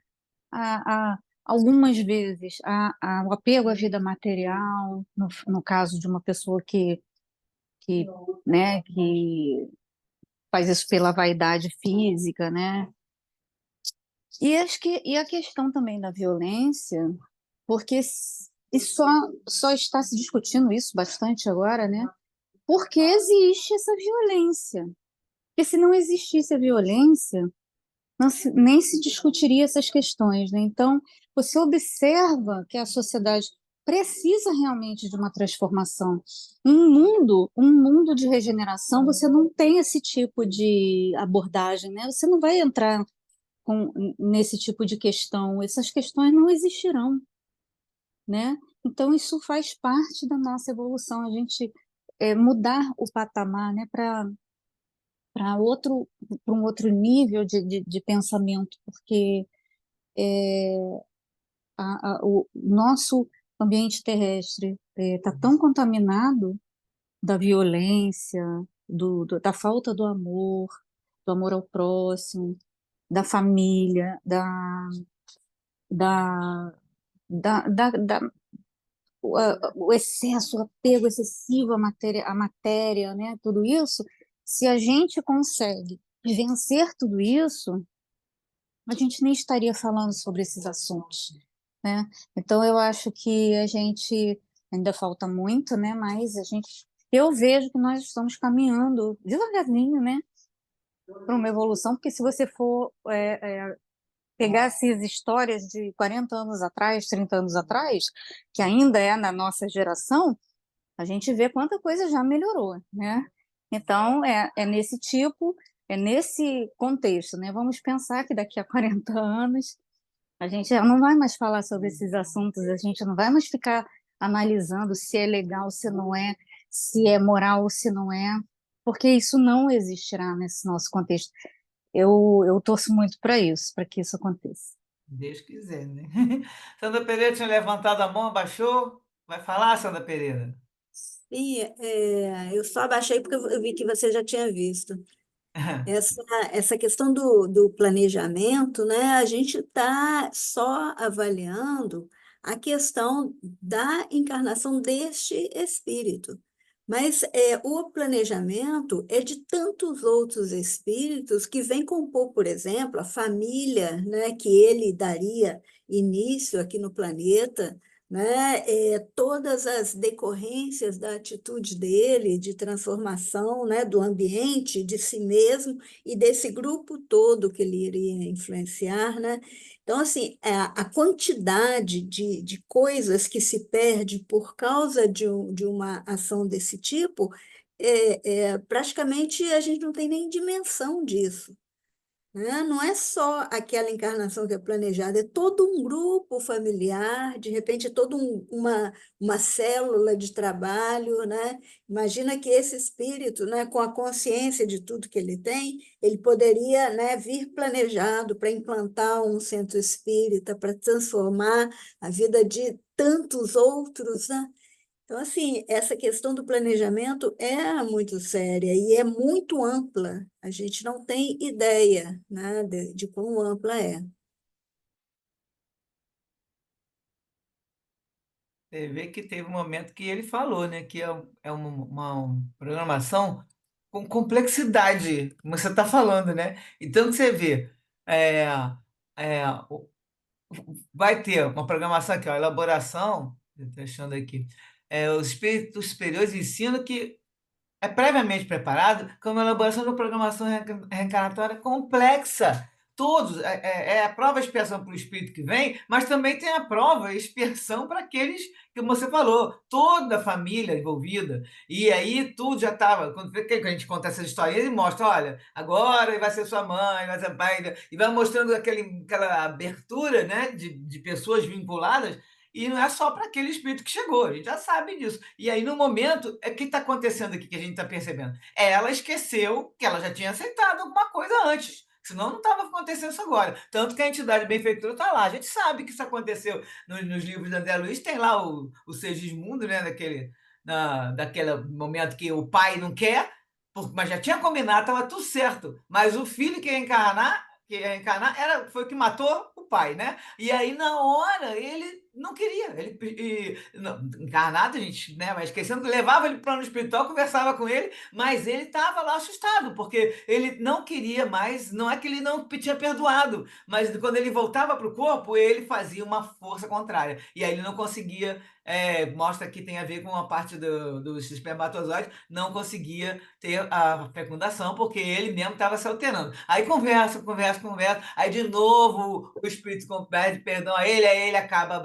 a algumas vezes ao apego à vida material, no caso de uma pessoa que, né, que faz isso pela vaidade física, né? E a questão também da violência, porque e só está se discutindo isso bastante agora, né? Porque existe essa violência. Porque se não existisse a violência, nem se discutiria essas questões, né? Então, você observa que a sociedade precisa realmente de uma transformação. Um mundo de regeneração, você não tem esse tipo de abordagem, né? Você não vai entrar nesse tipo de questão. Essas questões não existirão, né? Então, isso faz parte da nossa evolução, a gente mudar o patamar, né, para um outro nível de pensamento, porque o nosso ambiente terrestre está tão contaminado da violência, da falta do amor ao próximo, da família, da, da o excesso, o apego excessivo à matéria, né? Tudo isso, se a gente consegue vencer tudo isso, a gente nem estaria falando sobre esses assuntos, né? Então, eu acho que a gente ainda falta muito, né? Mas eu vejo que nós estamos caminhando devagarzinho, né? Para uma evolução, porque se você for pegar essas histórias de 40 anos atrás, 30 anos atrás, que ainda é na nossa geração, a gente vê quanta coisa já melhorou, né? Então, é nesse tipo, é nesse contexto, né? Vamos pensar que daqui a 40 anos a gente já não vai mais falar sobre esses assuntos, a gente não vai mais ficar analisando se é legal, se não é, se é moral ou se não é, porque isso não existirá nesse nosso contexto. Eu torço muito para isso, para que isso aconteça. Deus quiser, né? Sandra Pereira tinha levantado a mão, abaixou. Vai falar, Sandra Pereira? Sim, eu só abaixei porque eu vi que você já tinha visto. Essa, essa questão do planejamento, né? A gente está só avaliando a questão da encarnação deste espírito. Mas o planejamento é de tantos outros espíritos que vêm compor, por exemplo, a família, né, que ele daria início aqui no planeta, né? Todas as decorrências da atitude dele, de transformação, né, do ambiente, de si mesmo e desse grupo todo que ele iria influenciar, né? Então, assim, a quantidade de coisas que se perde por causa de uma ação desse tipo, praticamente a gente não tem nem dimensão disso, né? Não é só aquela encarnação que é planejada, é todo um grupo familiar, de repente, toda uma célula de trabalho, né? Imagina que esse espírito, né, com a consciência de tudo que ele tem, ele poderia, né, vir planejado para implantar um centro espírita, para transformar a vida de tantos outros, né? Então, assim, essa questão do planejamento é muito séria e é muito ampla. A gente não tem ideia, né, de quão ampla é. Você vê que teve um momento que ele falou, né, que é uma programação com complexidade, como você está falando, né? Então, que você vê, é, é, o- vai ter uma programação aqui, ó, elaboração, estou achando aqui, os espíritos superiores ensinam que é previamente preparado com uma elaboração de uma programação reencarnatória complexa. Todos, é a prova e expiação para o espírito que vem, mas também tem a prova e expiação para aqueles que você falou, toda a família envolvida. E aí tudo já estava. Quando a gente conta essas histórias, ele mostra: olha, agora vai ser sua mãe, vai ser pai, e vai mostrando aquela abertura, né, de pessoas vinculadas. E não é só para aquele espírito que chegou, a gente já sabe disso. E aí, no momento, o que está acontecendo aqui que a gente está percebendo? Ela esqueceu que ela já tinha aceitado alguma coisa antes. Senão não estava acontecendo isso agora. Tanto que a entidade benfeitora está lá. A gente sabe que isso aconteceu nos livros de André Luiz, tem lá o Segismundo, né? Daquele momento que o pai não quer, mas já tinha combinado, estava tudo certo. Mas o filho que ia encarnar foi o que matou o pai, né? E aí, na hora, ele não queria. Encarnado, a gente, né, vai esquecendo que levava ele para o plano espiritual, conversava com ele, mas ele estava lá assustado, porque ele não queria mais, não é que ele não tinha perdoado, mas quando ele voltava para o corpo, ele fazia uma força contrária. E aí ele não conseguia, mostra que tem a ver com a parte dos espermatozoides, não conseguia ter a fecundação, porque ele mesmo estava se alterando. Aí conversa, conversa, conversa, aí de novo o espírito pede perdão a ele, aí ele acaba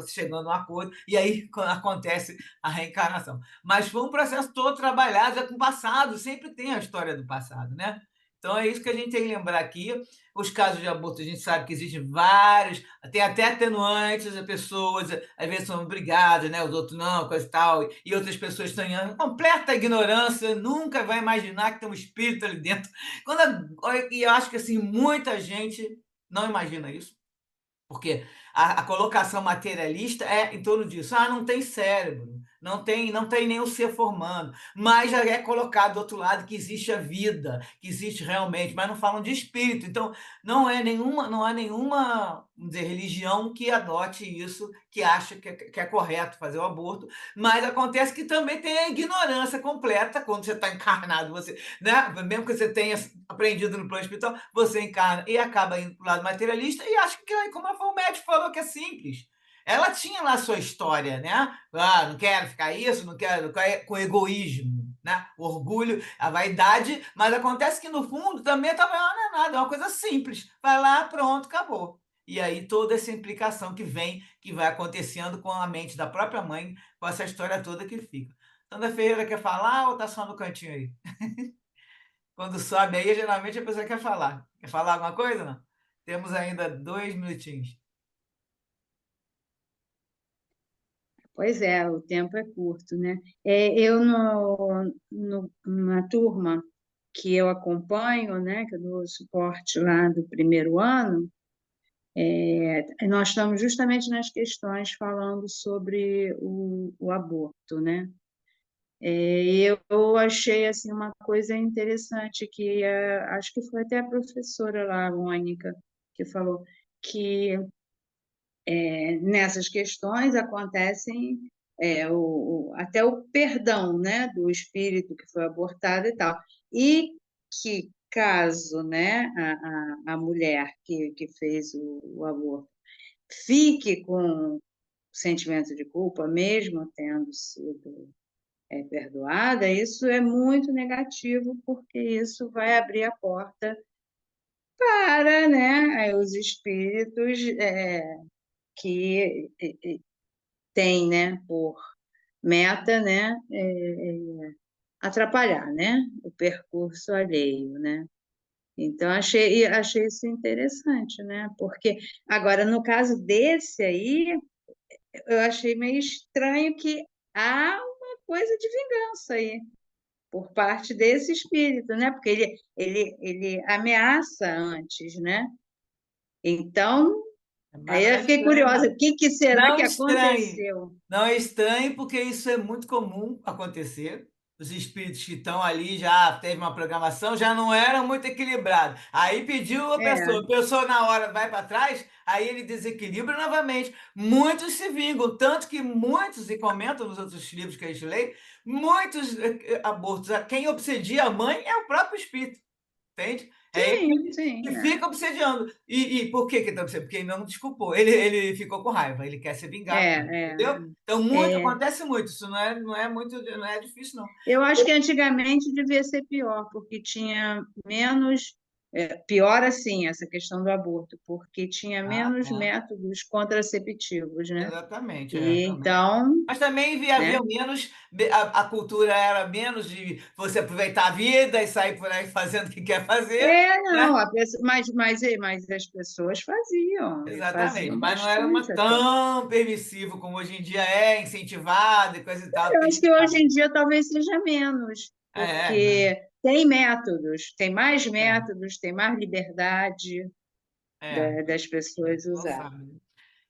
chegando a um acordo, e aí acontece a reencarnação. Mas foi um processo todo trabalhado já com o passado, sempre tem a história do passado, né? Então é isso que a gente tem que lembrar aqui. Os casos de aborto, a gente sabe que existem vários, tem até atenuantes, as pessoas às vezes são obrigadas, né? Os outros não, coisa e tal, e outras pessoas estão em completa ignorância, nunca vai imaginar que tem um espírito ali dentro. E eu acho que assim, muita gente não imagina isso. Porque a colocação materialista é em torno disso. Ah, não tem cérebro, não tem nenhum ser formando, mas já é colocado do outro lado que existe a vida, que existe realmente, mas não falam de espírito. Então, não há nenhuma, vamos dizer, religião que adote isso, que acha que é correto fazer o aborto, mas acontece que também tem a ignorância completa quando você está encarnado, você, né? Mesmo que você tenha aprendido no plano espiritual, você encarna e acaba indo para o lado materialista e acha que, como o médico falou, que é simples. Ela tinha lá a sua história, né? Ah, não quero ficar isso, não quero, com egoísmo, né? O orgulho, a vaidade, mas acontece que no fundo também também não é nada, é uma coisa simples. Vai lá, pronto, acabou. E aí toda essa implicação que vem, que vai acontecendo com a mente da própria mãe, com essa história toda que fica. Sandra Ferreira quer falar ou tá só no cantinho aí? Quando sobe aí, geralmente a pessoa quer falar. Quer falar alguma coisa, não? Temos ainda 2 minutinhos. Pois é, o tempo é curto, né? Eu, na turma que eu acompanho, né, que eu dou suporte lá do primeiro ano, nós estamos justamente nas questões falando sobre o aborto, né? Eu achei assim uma coisa interessante que acho que foi até a professora lá, a Mônica, que falou que nessas questões acontecem até o perdão, né, do espírito que foi abortado e tal. E que caso, né, a mulher que fez o aborto fique com sentimento de culpa, mesmo tendo sido perdoada, isso é muito negativo, porque isso vai abrir a porta para, né, os espíritos que têm, né, por meta, né, atrapalhar, né, o percurso alheio, né? Então, achei isso interessante, né? Porque, agora, no caso desse aí, eu achei meio estranho que há uma coisa de vingança aí, por parte desse espírito, né? Porque ele ameaça antes, né? Então, Mas aí não eu é fiquei estranho, curiosa, não. o que será Não que estranhe. aconteceu? Não é estranho, porque isso é muito comum acontecer. Os espíritos que estão ali já teve uma programação, já não eram muito equilibrados. Aí pediu É, a pessoa na hora vai para trás, aí ele desequilibra novamente. Muitos se vingam, tanto que muitos, e comentam nos outros livros que a gente lê, muitos abortos, quem obsedia a mãe é o próprio espírito. Entende? É ele sim, sim, que fica obsediando. E por que ele está obsediando? Porque ele não desculpou. Ele ficou com raiva, ele quer ser vingado, entendeu? Então, é. acontece muito. Isso não é muito, não é difícil, não. Eu acho que antigamente devia ser pior, porque tinha menos. Pior assim, essa questão do aborto, porque tinha Ah, menos é. métodos contraceptivos, né? Exatamente, E realmente. então, Mas também né? havia menos, a cultura era menos de você aproveitar a vida e sair por aí fazendo o que quer fazer, Não, né? mas as pessoas faziam, e Exatamente, faziam mas não era uma bastante até. tão permissivo como hoje em dia é, incentivado e coisa e tal, Eu que a acho que gente hoje fala. em dia talvez seja menos, É, porque tem métodos, tem mais é, métodos, tem mais liberdade é. das pessoas Não usarem. sabe, né?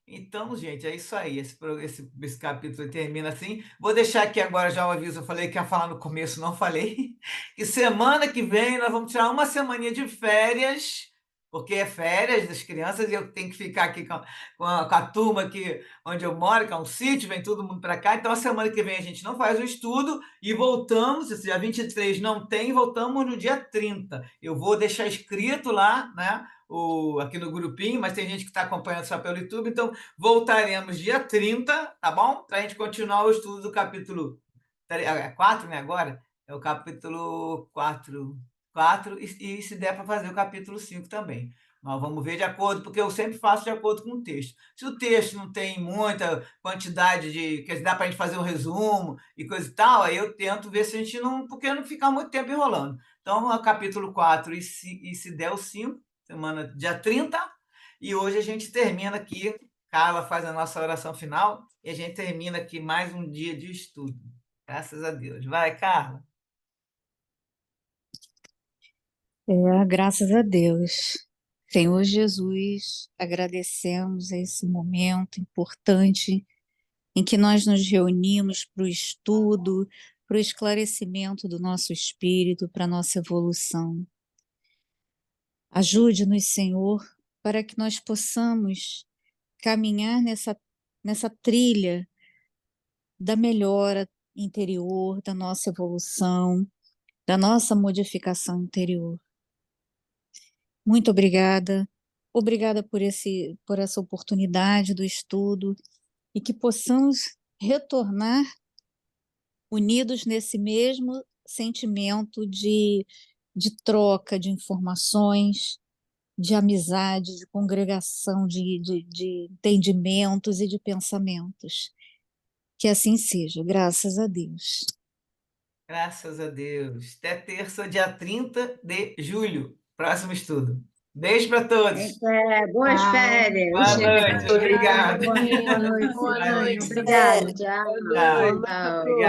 Então, gente, é isso aí. Esse capítulo termina assim. Vou deixar aqui agora já o aviso. Eu falei que ia falar no começo, não falei. Que semana que vem nós vamos tirar uma semaninha de férias, porque é férias das crianças e eu tenho que ficar aqui com a turma aqui onde eu moro, que é um sítio, vem todo mundo para cá. Então, a semana que vem a gente não faz o estudo e voltamos. Esse dia 23 não tem, voltamos no dia 30. Eu vou deixar escrito lá, né? Aqui no grupinho, mas tem gente que está acompanhando só pelo YouTube, então voltaremos dia 30, tá bom? Para a gente continuar o estudo do capítulo 4, né? Agora é o capítulo 4 e se der para fazer o capítulo 5 também. Nós vamos ver de acordo, porque eu sempre faço de acordo com o texto. Se o texto não tem muita quantidade que dá para a gente fazer um resumo e coisa e tal, aí eu tento ver se a gente não, porque não ficar muito tempo enrolando. Então, o capítulo 4 e se der o 5, semana dia 30, e hoje a gente termina aqui, Carla faz a nossa oração final, e a gente termina aqui mais um dia de estudo. Graças a Deus. Vai, Carla. Graças a Deus. Senhor Jesus, agradecemos esse momento importante em que nós nos reunimos para o estudo, para o esclarecimento do nosso espírito, para a nossa evolução. Ajude-nos, Senhor, para que nós possamos caminhar nessa trilha da melhora interior, da nossa evolução, da nossa modificação interior. Muito obrigada. Obrigada por essa oportunidade do estudo e que possamos retornar unidos nesse mesmo sentimento de troca de informações, de amizade, de congregação, de entendimentos e de pensamentos. Que assim seja, graças a Deus. Graças a Deus. Até terça, dia 30 de julho. Próximo estudo. Beijo para todos. Boas férias. Boa noite. Obrigado. Boa noite, Boa Elaine. noite, Obrigada. Sérgio. Tchau. Tchau. Boa noite a Tchau. todos.